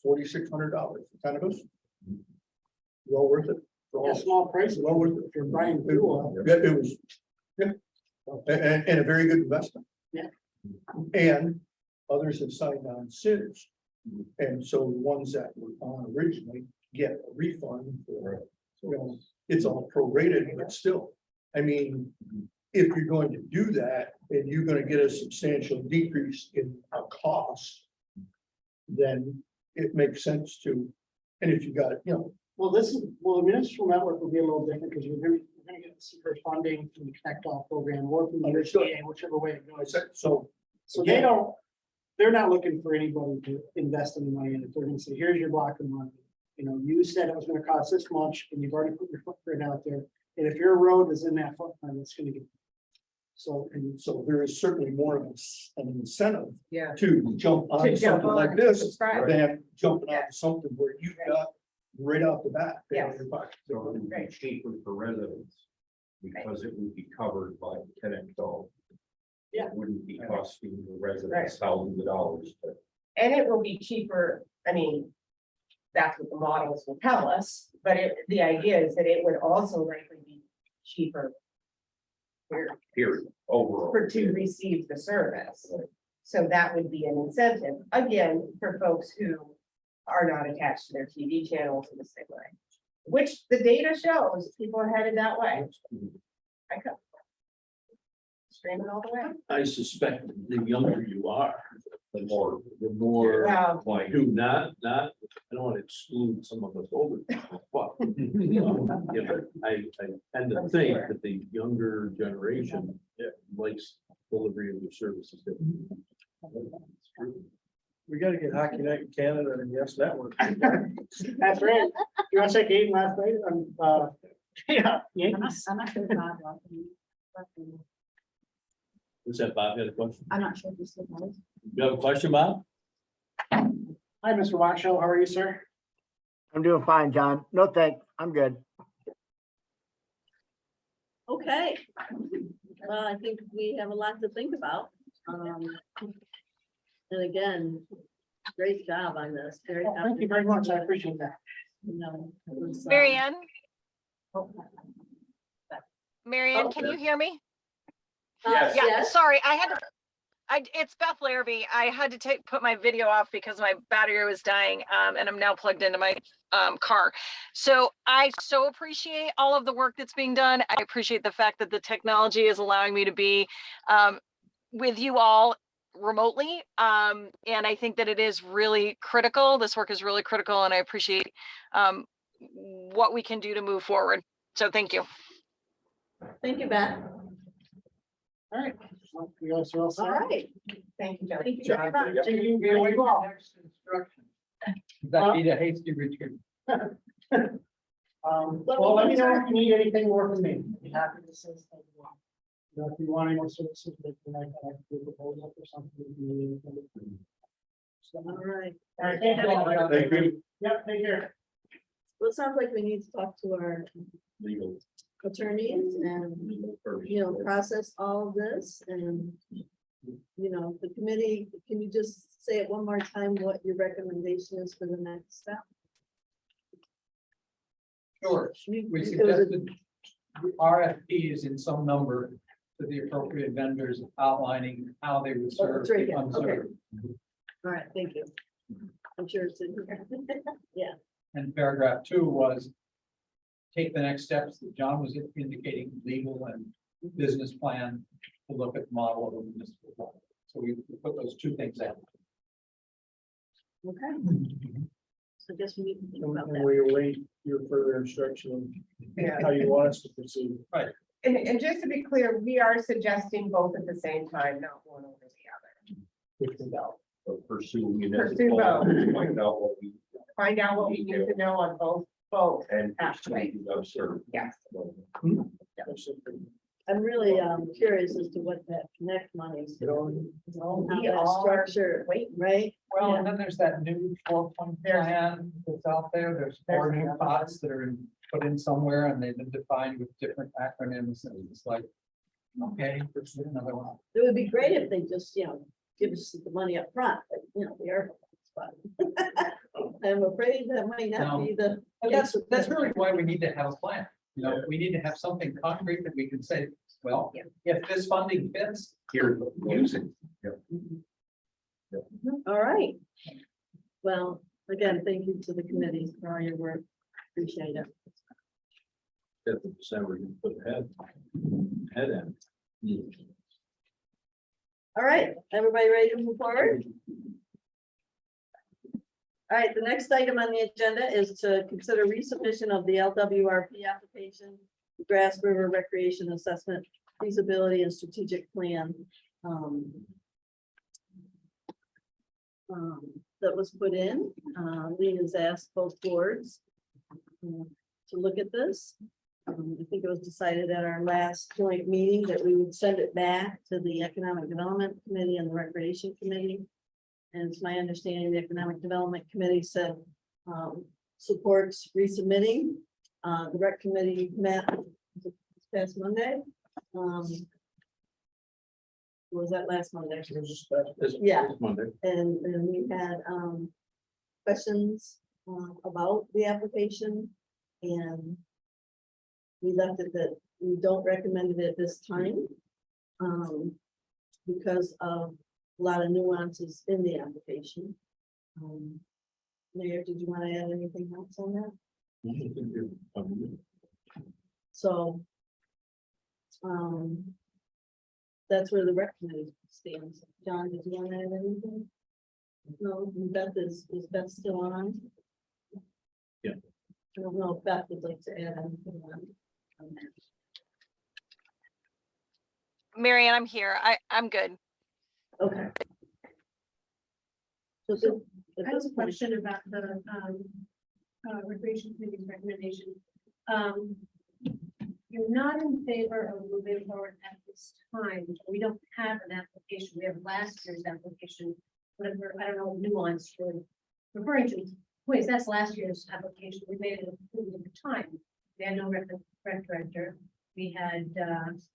$4,600, 10 of us. Well worth it. for all Yeah, of us. small prices, Well worth it. if you're buying fuel. Yeah, it was, yeah, and a very good investment. Yeah. And others have signed on since. And so the ones that were on originally get a refund for, it's all prorated, but still, I mean, if you're going to do that and you're gonna get a substantial decrease in a cost, then it makes sense to, and if you got it, Well, the municipal network will be a little different because you're gonna get secret funding from the Connect All program or from the Understood. USDA, whichever way it I goes. said, so, So they're not looking for anybody to invest any money in it. They're gonna say, here's your block of money. You said it was gonna cost this much and you've already put your footprint out there. And if your road is in that footprint, it's gonna get. So, and so there is certainly more of an incentive Yeah. to jump on To jump something like on, this subscribe. than jumping Yeah. on something where you got right off the bat. Yes. So it would be cheaper for residents because it would be covered by Connect All. Yeah. It wouldn't be costing the residents thousands of dollars. And it will be cheaper, I mean, that's what the models will tell us, but the idea is that it would also likely be cheaper Period, overall. to receive the service. So that would be an incentive, again, for folks who are not attached to their TV channels in the same way. Which the data shows people are headed that way. I could. Streaming all the way. I suspect the younger you are, The more, the more. Wow. Like, not, I don't want to exclude some of us older people, but. Yeah, but I tend to I'm think sure. that the younger generation likes delivery of the services. We gotta get Hockey Night in Canada and Yes Network. that's right. You want to take Aiden last night? Yeah. Yankees. I'm not sure. Was that Bob had a question? I'm not sure if you still have it. You have a question, Bob? Hi, Mr. Wacho. How are you, sir? I'm doing fine, John. No, thanks. I'm good. Okay. Well, I think we have a lot to think about. And again, great job on this. Very Thank you very much. I appreciate that. Mary Ann, Mary Ann, can Okay. you hear me? Yes. Yeah, sorry, it's Beth Larrabee. I had to put my video off because my battery was dying, and I'm now plugged into my car. So I so appreciate all of the work that's being done. I appreciate the fact that the technology is allowing me to be with you all remotely. And I think that it is really critical. This work is really critical, and I appreciate what we can do to move forward. So thank you. Thank you, Beth. All right. Well, you guys are all set? All right. Thank you, John. Thank you very much. Thank you. Be away well. That need a hasty retreat. Well, let me know if you need anything more from me. I'd be happy to assist. If you want any more services, like, I can do a proposal or something. if you need anything. All right. All right, thank you. Thank you. Yep, take care. Well, it sounds like we need to talk to our Legal. attorneys and, process all of this and, the committee, can you just say it one more time, what your recommendation is for the next step? Sure. We suggested RFPs in some number to the appropriate vendors outlining how they would serve it's right the here. unserved. All right, thank you. I'm sure it's in here. And paragraph 2 was take the next steps that John was indicating, legal and business plan, to look at the model of a municipal law. So we put those two things out. Okay. So I guess we need to think about And that. we await your further instruction Yeah. on how you want us to proceed. And just to be clear, we are suggesting both at the same time, not one over the other. So Pursue. Pursue both. Find out what we, find out what we need to know on both, and. Actually. Observe. yes. I'm really curious as to what that connect money is. We How that all are structure, waiting. right? Well, and then there's that new 4-point plan that's out there. There's 4 new pots that are put in somewhere and they've been defined with different acronyms. And it's like, okay, there's another one. It would be great if they just, give us the money up front, but the ARPA funds, but I'm afraid that might not be the. But that's really why we need to have a plan. We need to have something concrete that we can say, well, if this funding fits, here's what we're using. All right. Well, again, thank you to the committees for all your work. Appreciate it. 5th of December, you put head in. All right, everybody ready to move forward? All right, the next item on the agenda is to consider resubmission of the LWRP application, Grass River Recreation Assessment Feasibility and Strategic Plan. That was put in. Lee has asked both boards to look at this. I think it was decided at our last joint meeting that we would send it back to the Economic Development Committee and the Recreation Committee. And it's my understanding the Economic Development Committee said supports resubmitting. The Rec Committee met this past Monday. Was that last Monday? Yeah. Monday. And we had questions about the application, and we left it that we don't recommend it at this time because of a lot of nuances in the application. Mayor, did you want to add anything else on that? So that's where the rec committee stands. John, did you want to add anything? No, Beth is Beth still on? Yeah. I don't know if Beth would like to add anything on that. Marianne, I'm here. I'm good. Okay. So I have a question about the recreation committee's recommendation. You're not in favor of moving forward at this time. We don't have an application. We have last year's application, whatever, I don't know, nuance you're referring to. Wait, that's last year's application. We made it approved at the time. We had no rec director. We had,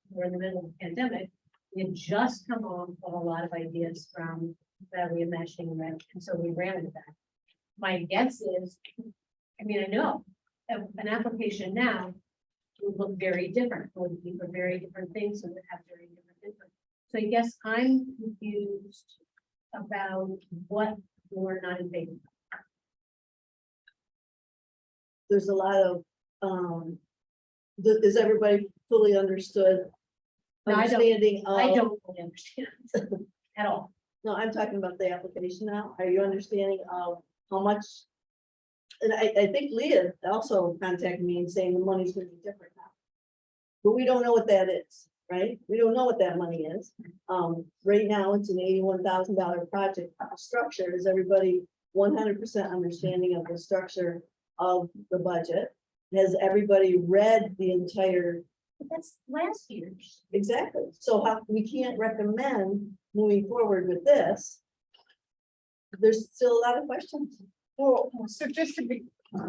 we're in the middle of the pandemic. We had just come off of a lot of ideas from reimagining rec, and so we ran into that. My guess is, I mean, I know an application now would look very different, would be for very different things and would have very different input. So I guess I'm confused about what we're not in favor of. there's a lot of, is everybody fully understood? No, I don't. Understanding I of, don't fully understand at all. no, I'm talking about the application now. Are you understanding of how much? And I think Leah also contacted me and saying the money's gonna be different now. But we don't know what that is, right? We don't know what that money is. Right now, it's an $81,000 project. Structure, is everybody 100% understanding of the structure of the budget? Has everybody read the entire? But that's last year's. Exactly. So how, we can't recommend moving forward with this. There's still a lot of questions. Well, so just to be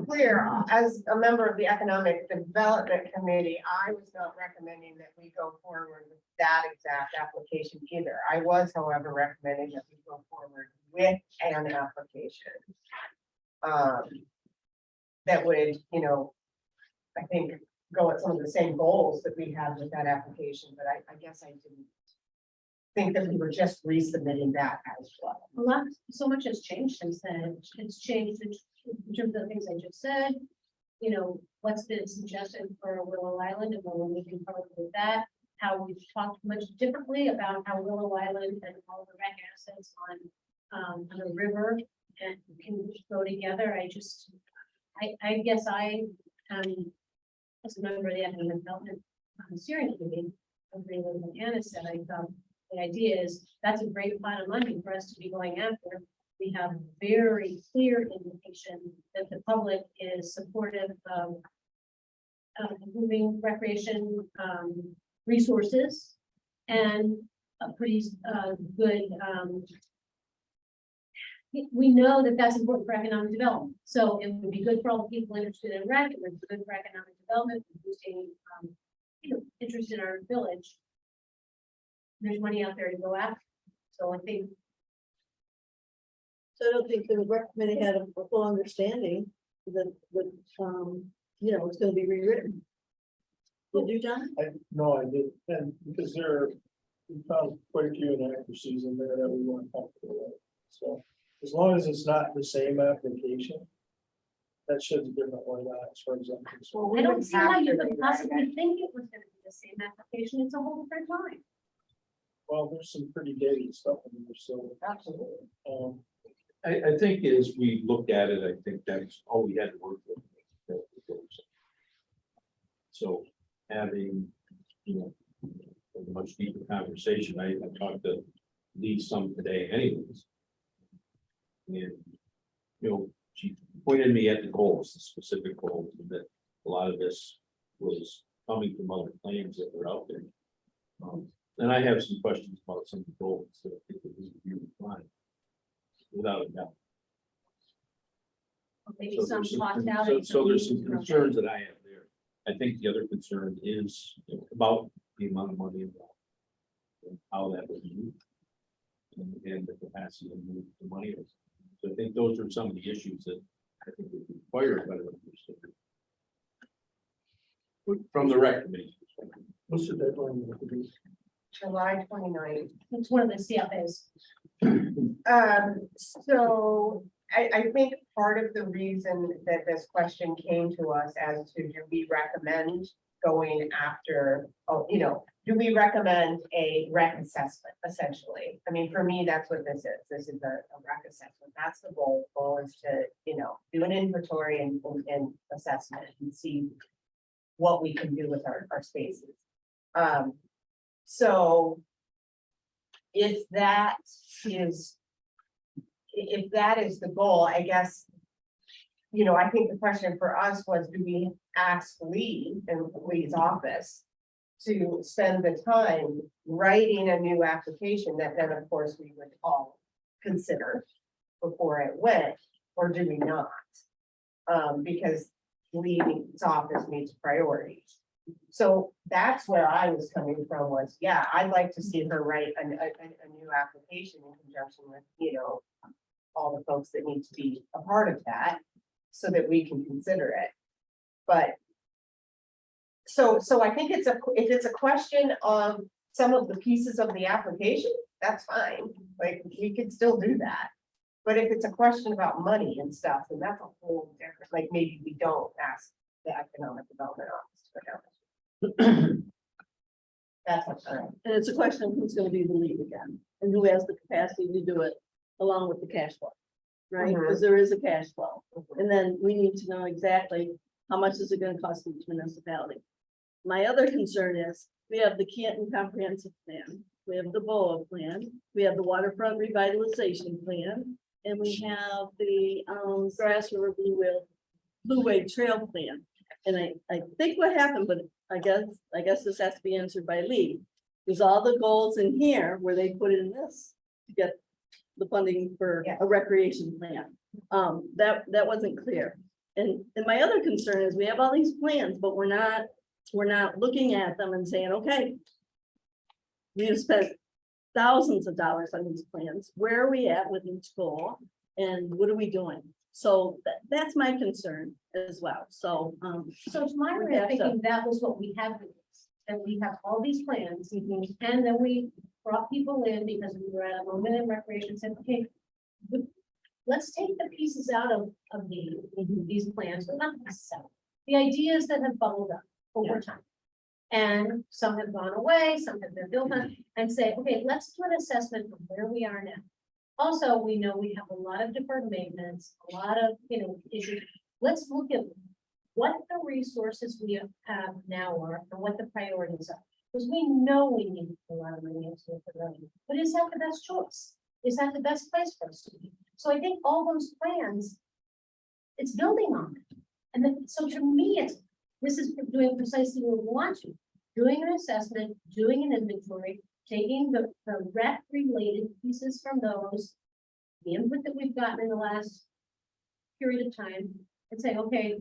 clear, as a member of the Economic Development Committee, I was not recommending that we go forward with that exact application either. I was, however, recommending that we go forward with an application. That would, I think, go at some of the same goals that we had with that application, but I guess I didn't think that we were just resubmitting that as well. A lot, so much has changed since then. It's changed in terms of the things I just said. you know, what's been suggested for Willow Island and what we're moving forward with that. How we've talked much differently about how Willow Island and all the rec assets on the river and can go together. I guess as a member of the Economic Development Steering Committee, agree with what Anna said. I thought the idea is that's a great pot of money for us to be going after. We have very clear indication that the public is supportive of improving recreation resources and a pretty good. We know that that's important for economic development. So it would be good for all the people interested in rec. It would be good for economic development, boosting interest in our village. There's money out there to go after. So I think. So I don't think the rec committee had a full understanding that, it's gonna be rewritten. Did you, John? No, I did, and because we found quite a few inaccuracies in there that we weren't comfortable with. So as long as it's not the same application, that sheds a different light on it as far as I'm concerned. I don't see how you could possibly think it was gonna be the same application. It's a whole different line. Well, there's some pretty dated stuff in there, so. Absolutely. I think as we looked at it, I think that's all we had to work with. So having, a much deeper conversation, I talked to Lee some today anyways. And, she pointed me at the goals, the specific goals, and that a lot of this was coming from other plans that were out there. And I have some questions about some of the goals that I think that we would find. Without a doubt. Maybe So some there's some cost out. so there's some concerns that I have there. I think the other concern is about the amount of money involved. And how that was used. And the capacity to move the money. So I think those are some of the issues that I think would require a better understanding. From the rec committee perspective. What's the deadline? July 29th. It's one of the CFAs. So I think part of the reason that this question came to us as to do we recommend going after, do we recommend a rec assessment essentially? I mean, for me, that's what this is. This is a rec assessment. That's the goal. The goal is to, do an inventory and assessment and see what we can do with our spaces. So if that is the goal, I guess, I think the question for us was, do we ask Lee and Lee's office to spend the time writing a new application that then, of course, we would all consider before it went, or do we not? Because Lee's office meets priorities. So that's where I was coming from was, yeah, I'd like to see her write a new application in conjunction with, all the folks that need to be a part of that so that we can consider it. But so I think if it's a question of some of the pieces of the application, that's fine. Like, we could still do that. But if it's a question about money and stuff, then that's a whole different, like, maybe we don't ask the Economic Development Office to go down. That's what's fine. And it's a question of who's gonna be the lead again, and who has the capacity to do it along with the cash flow. Right, because there is a cash flow, and then we need to know exactly how much is it gonna cost each municipality. My other concern is, we have the Canton Comprehensive Plan, we have the BOA plan, we have the Waterfront Revitalization Plan, and we have the Grass River Blue Wave Trail Plan. And I think what happened, but I guess this has to be answered by Lee, is all the goals in here where they put in this to get the funding for a recreation plan. That wasn't clear. And my other concern is we have all these plans, but we're not looking at them and saying, okay, we have spent thousands of dollars on these plans. Where are we at with each goal? And what are we doing? So that's my concern as well. So, So to my way of thinking, that was what we had with this, that we have all these plans, and then we brought people in because we were at a moment in recreation, said, okay, let's take the pieces out of these plans, but not necessarily. the ideas that have bubbled up over time. And some have gone away, some have been built on, and say, okay, let's do an assessment of where we are now. Also, we know we have a lot of deferred maintenance, a lot of, issues. Let's look at what the resources we have now are and what the priorities are. Because we know we need a lot of money into it, but is that the best choice? Is that the best place for us to be? So I think all those plans, it's building on it. And then, so to me, this is doing precisely what we want to, doing an assessment, doing an inventory, taking the rec related pieces from those, the input that we've gotten in the last period of time, and say, okay,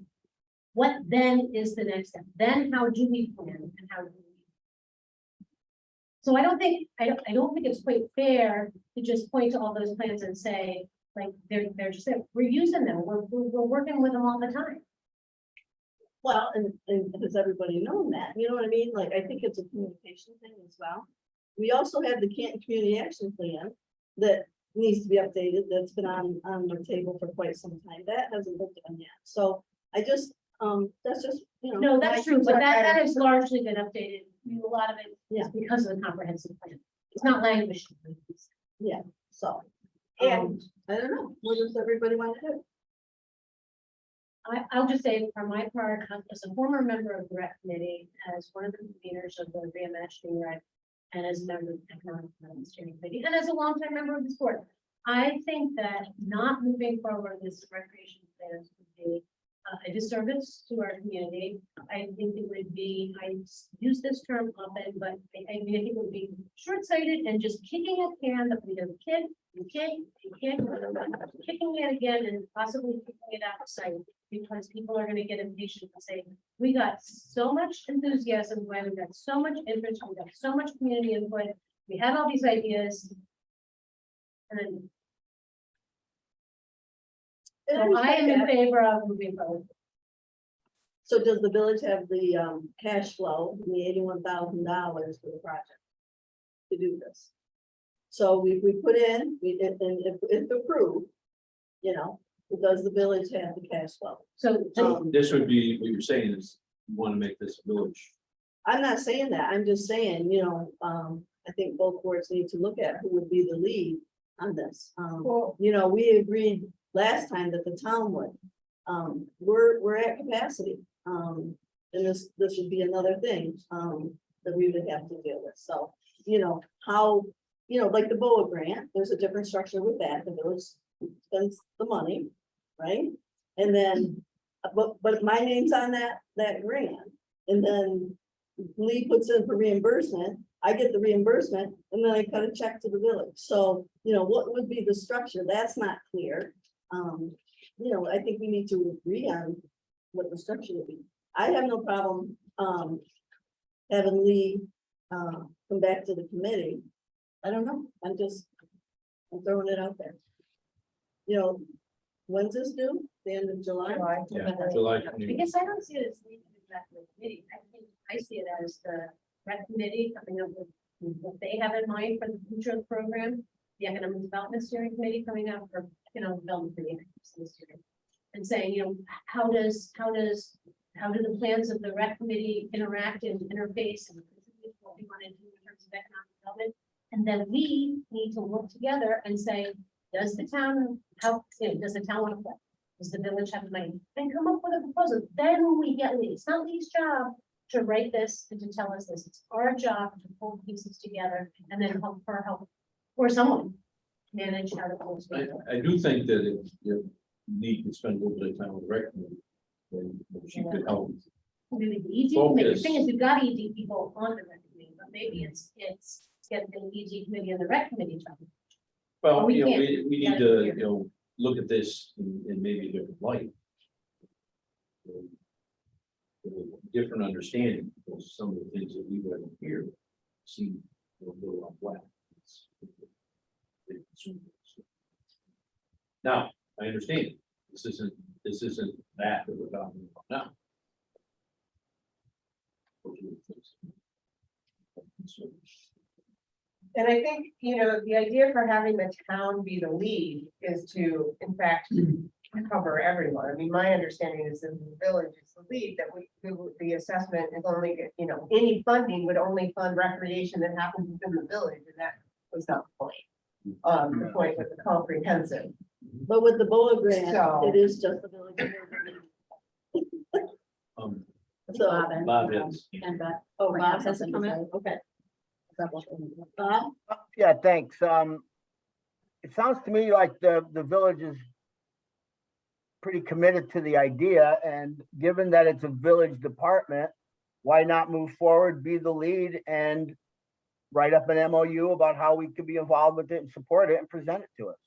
what then is the next step? Then how do we plan and how do we? So I don't think it's quite fair to just point to all those plans and say, like, they're just there. We're using them. We're working with them all the time. Well, and has everybody known that, you know what I mean? Like, I think it's a communication thing as well. We also have the Canton Community Action Plan that needs to be updated, that's been on the table for quite some time, that hasn't been done yet, so I just, that's just, No, that's I true, think but what that I- has largely been updated. A lot of it Yeah. is because of the comprehensive plan. It's not language. so. And- I don't know, what does everybody want to do? I'll just say for my part, as a former member of the rec committee, as one of the conveners of the reimagining rec, and as a member of the economic development steering committee, and as a longtime member of this board, I think that not moving forward with recreation plans would be a disservice to our community. I think it would be, I use this term often, but I mean, I think it would be short-sighted and just kicking a can that we have a kid, you can't, kicking it again and possibly kicking it out of sight. Because people are gonna get impatient and say, we got so much enthusiasm, we got so much interest, we got so much community input, we have all these ideas. And then, And so I am in respect that. favor of moving forward. So does the village have the cash flow, the $81,000 for the project? To do this? So we put in, and if approved, does the village have the cash flow? So, This would be, what you're saying is, you want to make this village. I'm not saying that, I'm just saying, I think both boards need to look at who would be the lead on this. Well- We agreed last time that the town would. We're at capacity. And this would be another thing, that we would have to deal with, so, how, like the BOA grant, there's a different structure with that, the village spends the money, right? And then, but my name's on that grant, and then Lee puts in for reimbursement, I get the reimbursement, and then I cut a check to the village, so, what would be the structure, that's not clear. I think we need to agree on what the structure would be. I have no problem, having Lee, come back to the committee. I don't know, I'm throwing it out there. When's this due? The end of July? Yeah, July I 20. guess I don't see it as leading back to the committee. I see it as the rec committee coming up with what they have in mind for the future of the program. The economic development steering committee coming up, or economic development for the steering. And saying, how do the plans of the rec committee interact and interface and contribute to what we want to do in terms of economic development? And then we need to work together and say, does the town, does the town want to play? Does the village have the money? And come up with a proposal. Then we get Lee. It's not Lee's job to write this and to tell us this. It's our job to pull pieces together and then help or someone manage how to pull this together. I do think that if Lee could spend a little bit of time with the rec committee, then she could help. Maybe the ED committee, the Focus. thing is, we've got ED people on the rec committee, but maybe it's get the ED committee and the rec committee talking. Well, we can't. we need Yeah, to, yeah. look at this in maybe a different light. Different understanding, because some of the things that we read here seem a little off whack. Now, I understand, this isn't that we're talking about now. And I think, the idea for having the town be the lead is to, in fact, cover everyone. I mean, my understanding is that the village is the lead, that the assessment is only, you know, any funding would only fund recreation that happens within the village, and that was not the point. The point was the comprehensive. But with the BOA grant, So- it is just the village. of Waverly. Um, So, Bob is. oh, Bob has to come in, okay. Bob? Yeah, thanks. It sounds to me like the village is pretty committed to the idea, and given that it's a village department, why not move forward, be the lead, and write up an MOU about how we could be involved with it and support it and present it to us?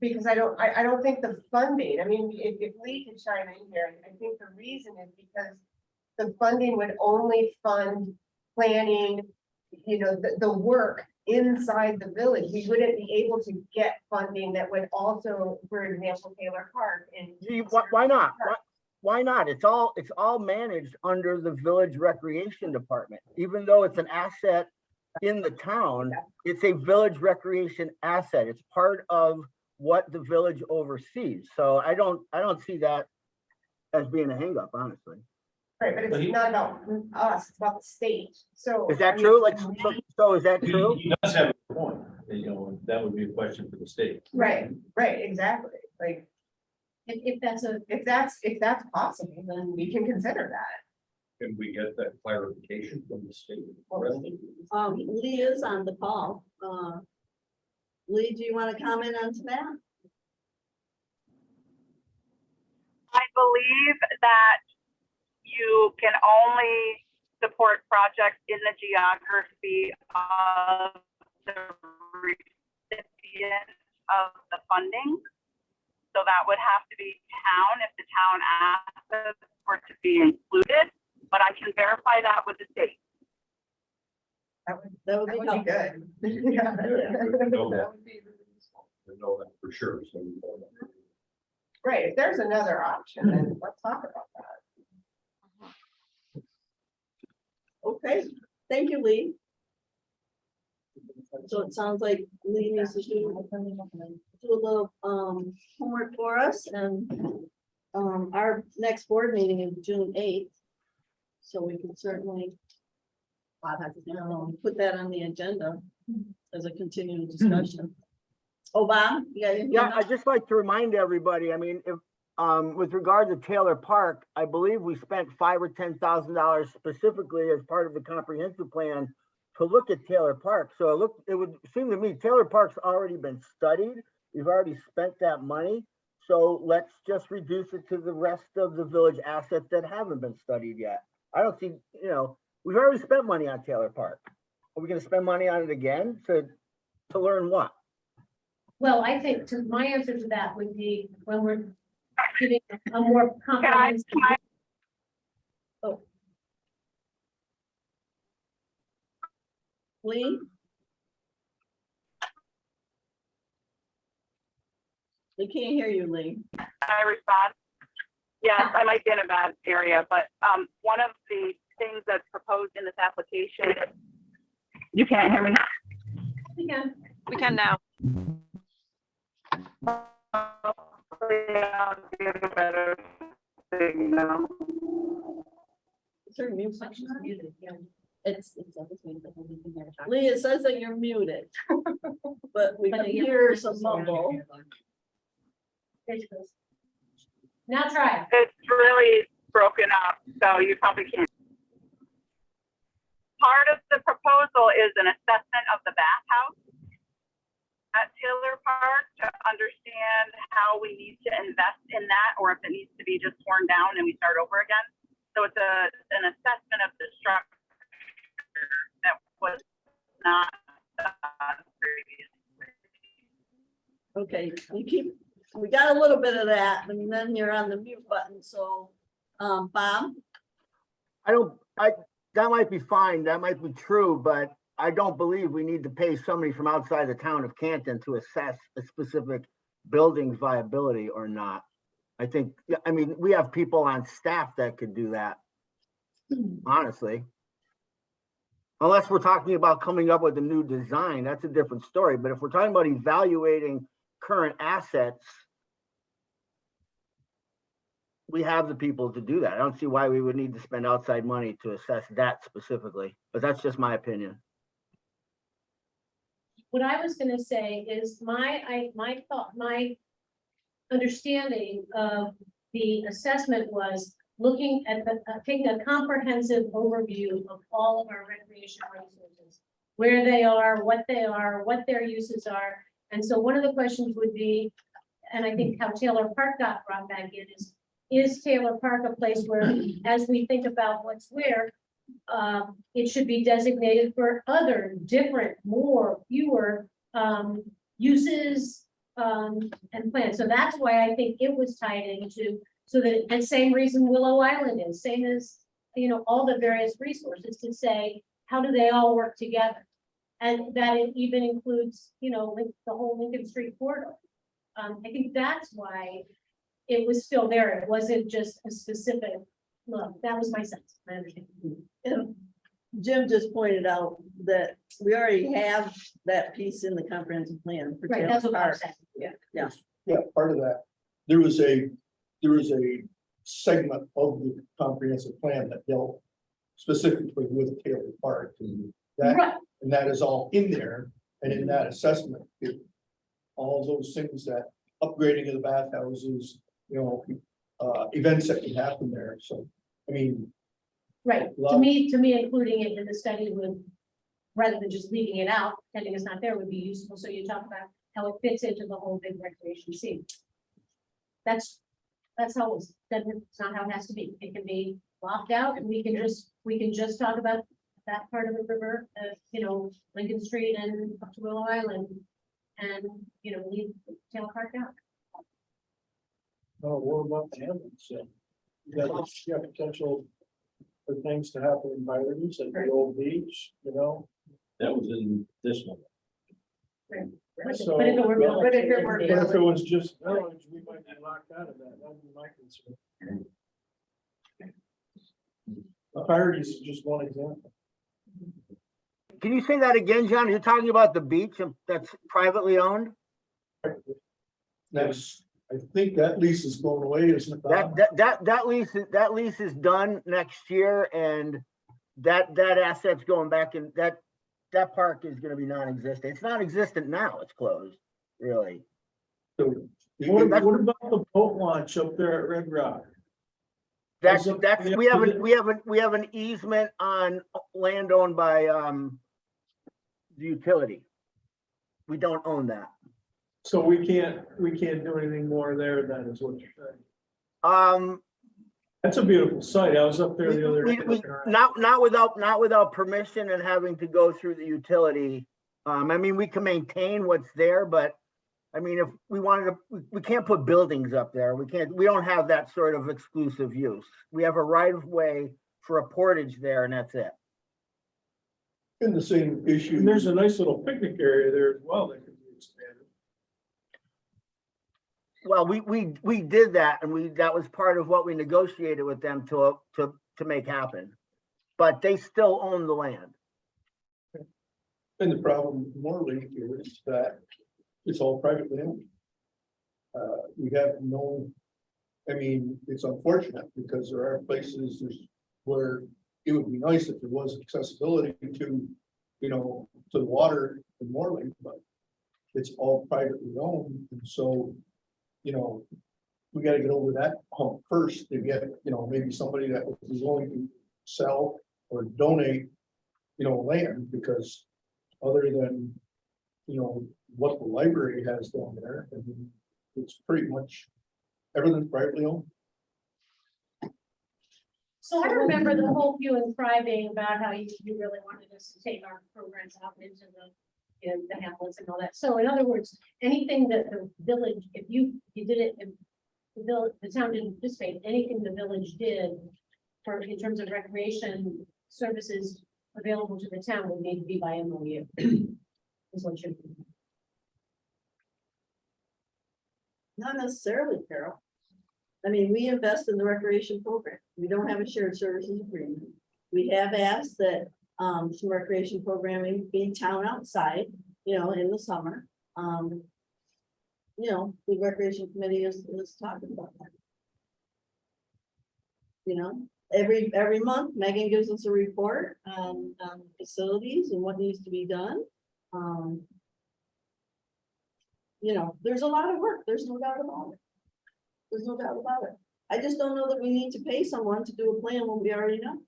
Because I don't think the funding, I mean, if Lee could chime in here, I think the reason is because the funding would only fund planning, you know, the work inside the village. We wouldn't be able to get funding that would also, for example, Taylor Park and. Gee, why not? Why not? It's all managed under the village recreation department. Even though it's an asset in the town, it's a village recreation asset. It's part of what the village oversees. So I don't see that as being a hangup, honestly. Right, but But it's he- not about us, it's about the state, so. Is that I mean, true? Like, so is that true? He does have a point, you know, that would be a question for the state. Right, exactly, like, If that's a, if that's possible, then we can consider that. Can we get that clarification from the state? Lee is on the call. Lee, do you want to comment on to that? I believe that you can only support projects in the geography of the recipient of the funding. So that would have to be town if the town asks for it to be included, but I can verify that with the state. That would That would be be helpful. good. Yeah. know that. That would be really useful. I know that for sure, so. Right, if there's another option, then let's talk about that. Okay, thank you, Lee. So it sounds like Lee needs to do a little homework for us, and our next board meeting is June 8th. So we can certainly put that on the agenda as a continuing discussion. Oh, Bob, you got anything? Yeah, I'd just like to remind everybody, I mean, if, with regard to Taylor Park, I believe we spent $5,000 or $10,000 specifically as part of the comprehensive plan to look at Taylor Park. So it would seem to me Taylor Park's already been studied. We've already spent that money. So let's just reduce it to the rest of the village assets that haven't been studied yet. I don't see, you know, we've already spent money on Taylor Park. Are we gonna spend money on it again to learn what? well, I think my answer to that would be when we're giving a more comprehensive. Lee? They can't hear you, Lee. I respond? Yes, I might be in a bad area, but one of the things that's proposed in this application, you can't hear me? Again, We can now. Turn mute she's function. muted, yeah. It's Lee, it says that you're muted. But we can hear some mumble. There she goes. Now try. It's really broken up, so you probably can't. Part of the proposal is an assessment of the bathhouse at Taylor Park to understand how we need to invest in that, or if it needs to be just torn down and we start over again. So it's an assessment of the structure that was not done previously. Okay, we got a little bit of that, and then you're on the mute button, so, Bob? That might be fine, that might be true, but I don't believe we need to pay somebody from outside the town of Canton to assess a specific building's viability or not. I think, I mean, we have people on staff that could do that, honestly. Unless we're talking about coming up with a new design, that's a different story. But if we're talking about evaluating current assets, we have the people to do that. I don't see why we would need to spend outside money to assess that specifically, but that's just my opinion. What I was gonna say is my understanding of the assessment was looking at taking a comprehensive overview of all of our recreation resources, where they are, what their uses are. And so one of the questions would be, and I think how Taylor Park got brought back in is Taylor Park a place where, as we think about what's where, it should be designated for other different, fewer uses and plans. So that's why I think it was tied into, so that, and same reason Willow Island is, same as, all the various resources to say, how do they all work together? And that it even includes, the whole Lincoln Street corridor. I think that's why it was still there. It wasn't just a specific, look, that was my sense, my understanding. And Jim just pointed out that we already have that piece in the comprehensive plan. For Right, Taylor that's what I'm Park. saying. Yeah. Yeah, part of that. There was a segment of the comprehensive plan that dealt specifically with Taylor Park. And Right, that is all in there, and in that assessment, all those things, that upgrading of the bathhouses, events that can happen there, so, I mean. right. To me, including it in the study would, rather than just leaving it out, pretending it's not there, would be useful. So you talk about how it fits into the whole big recreation scene. That's how it's not how it has to be. It can be locked out, and we can just talk about that part of the river, Lincoln Street and up to Willow Island, and leave Taylor Park out. No, what about the ambulance? You got potential for things to happen in Byron's and the old beach, That was in this one. So- But if it were built- But if it were But if it was just village, we might be locked out of that. That'd be my concern. Priorities is just one example. Can you say that again, John? You're talking about the beach that's privately owned? That's, I think that lease is going away, isn't it? Bob? That lease is done next year, and that asset's going back in, that park is gonna be non-existent. It's non-existent now, it's closed, really. So, What about the boat launch up there at Red Rock? That's, Also, we have an easement on land owned by, the utility. We don't own that. So we can't do anything more there, then is what you're saying. That's a beautiful site. I was up there the other day. looking around. Not without permission and having to go through the utility. We can maintain what's there, but if we wanted to, we can't put buildings up there. We don't have that sort of exclusive use. We have a right of way for a portage there, and that's it. In the same issue. And there's a nice little picnic area there as well that could be expanded. Well, we did that, and that was part of what we negotiated with them to make happen. But they still own the land. And the problem with Morley here is that it's all privately owned. We have it's unfortunate because there are places where it would be nice if there was accessibility to, to the water in Morley, but it's all privately owned. And so, we gotta get over that hump first to get, maybe somebody that would be willing to sell or donate, land, because other than, what the library has down there, it's pretty much everything's privately owned. So I remember the whole hue and cry being about how you really wanted us to take our programs out into the hamlets and all that. So in other words, anything that the village, if you did it, if the town didn't participate, anything the village did in terms of recreation services available to the town would need to be by MOU. Is what you're. Not necessarily, Carol. We invest in the recreation program. We don't have a shared services agreement. We have asked that some recreation programming be town outside, in the summer. you know, the recreation committee is talking about that. You know, every month Megan gives us a report on facilities and what needs to be done. You know, there's a lot of work, there's no doubt about it. There's no doubt about it. I just don't know that we need to pay someone to do a plan when we already know.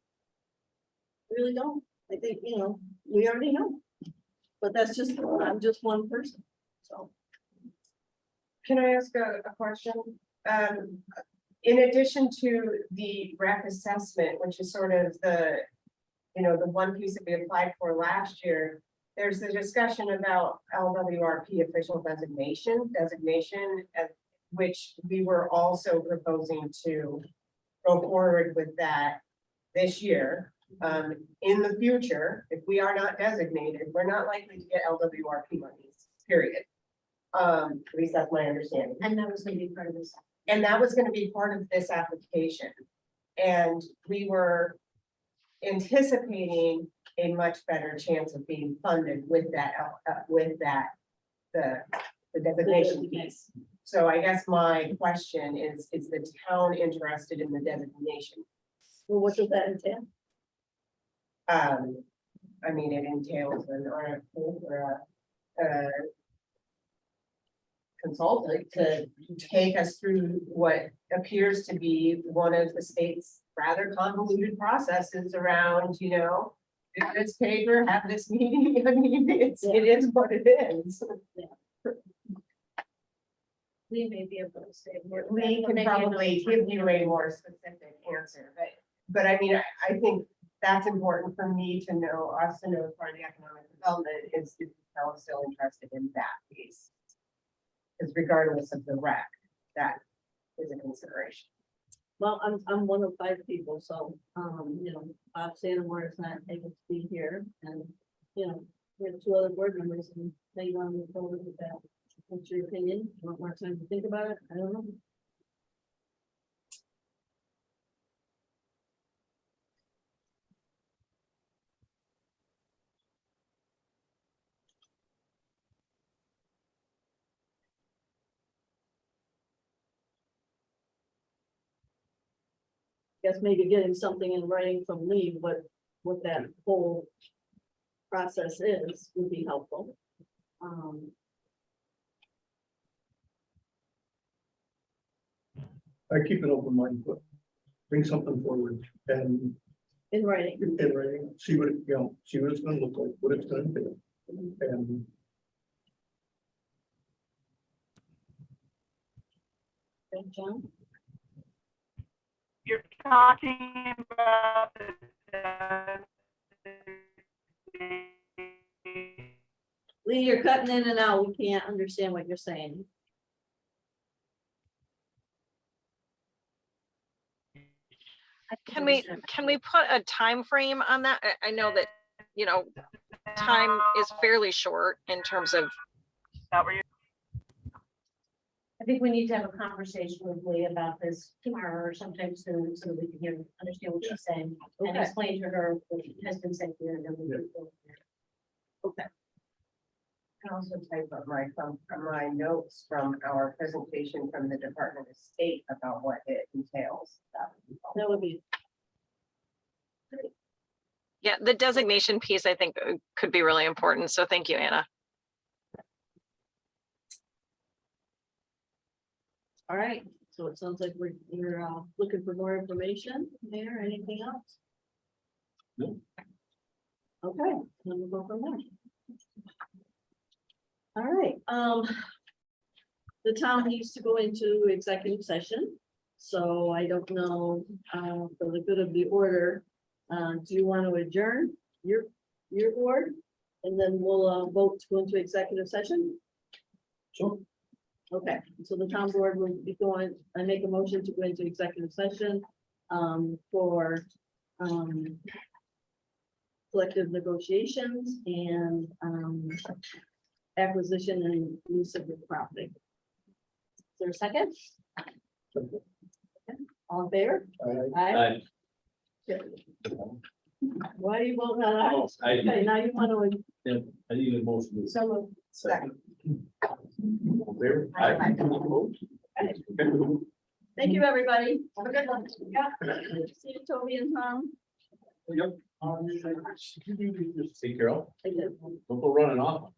Really don't. I think, you know, we already know. But that's just, I'm just one person, so. Can I ask a question? In addition to the rec assessment, which is sort of the, you know, the one piece that we applied for last year, there's the discussion about LWRP official designation, which we were also proposing to go forward with that this year. In the future, if we are not designated, we're not likely to get LWRP monies, period. At least that's my understanding. And that was gonna be part of this. And that was gonna be part of this application. And we were anticipating a much better chance of being funded with that, the designation piece. So I guess my question is the town interested in the designation? Well, what does that entail? I mean, it entails an RFP for a consultant to take us through what appears to be one of the state's rather convoluted processes around, you know, do this paper, have this meeting. I mean, it is what it is. We may be able to say. more. We can probably give you a more specific answer, but I mean, I think that's important for me to know, us to know, for the economic development is the town still interested in that piece. Because regardless of the rec, that is a consideration. Well, I'm one of 5 people, so, you know, Bob Sanamore is not able to be here, and, you know, we have 2 other board members, and they want to move forward with that. What's your opinion? You want more time to think about it? I don't know. Guess maybe getting something in writing from Lee, what that whole process is, would be helpful. I keep an open mind, but bring something forward and In writing. see what, you know, see what it's gonna look like, what it's gonna be. And Okay, John? You're talking about the Lee, you're cutting in and out. We can't understand what you're saying. Can we put a time frame on that? I know that, you know, time is fairly short in terms of, that where you I think we need to have a conversation with Lee about this tomorrow or sometime soon, so that we can understand what she's saying. And Okay. explain to her what has been said here, and then we can go from there. Okay. I can also type up my notes from our presentation from the Department of State about what it entails. That would be, yeah, the designation piece, I think could be really important. So thank you, Anna. all right. So it sounds like we're looking for more information there. Anything else? No. Okay, then we'll go from there. All right, the town needs to go into executive session, so I don't know, for the good of the order, do you want to adjourn your board? And then we'll, vote to go into executive session? so Okay, so the town board will be going, I make a motion to go into executive session, for, collective negotiations and, acquisition and use of the property. Is there a second? All in favor? Aye. Why are you voting on aye? Okay, now you want to, I need a motion. So, second. favor? Aye. Opposed? Okay. Thank you, everybody. Have a good one. Yeah. See you, Toby and Tom. Yep. See, Carol, Thank you. don't go running off.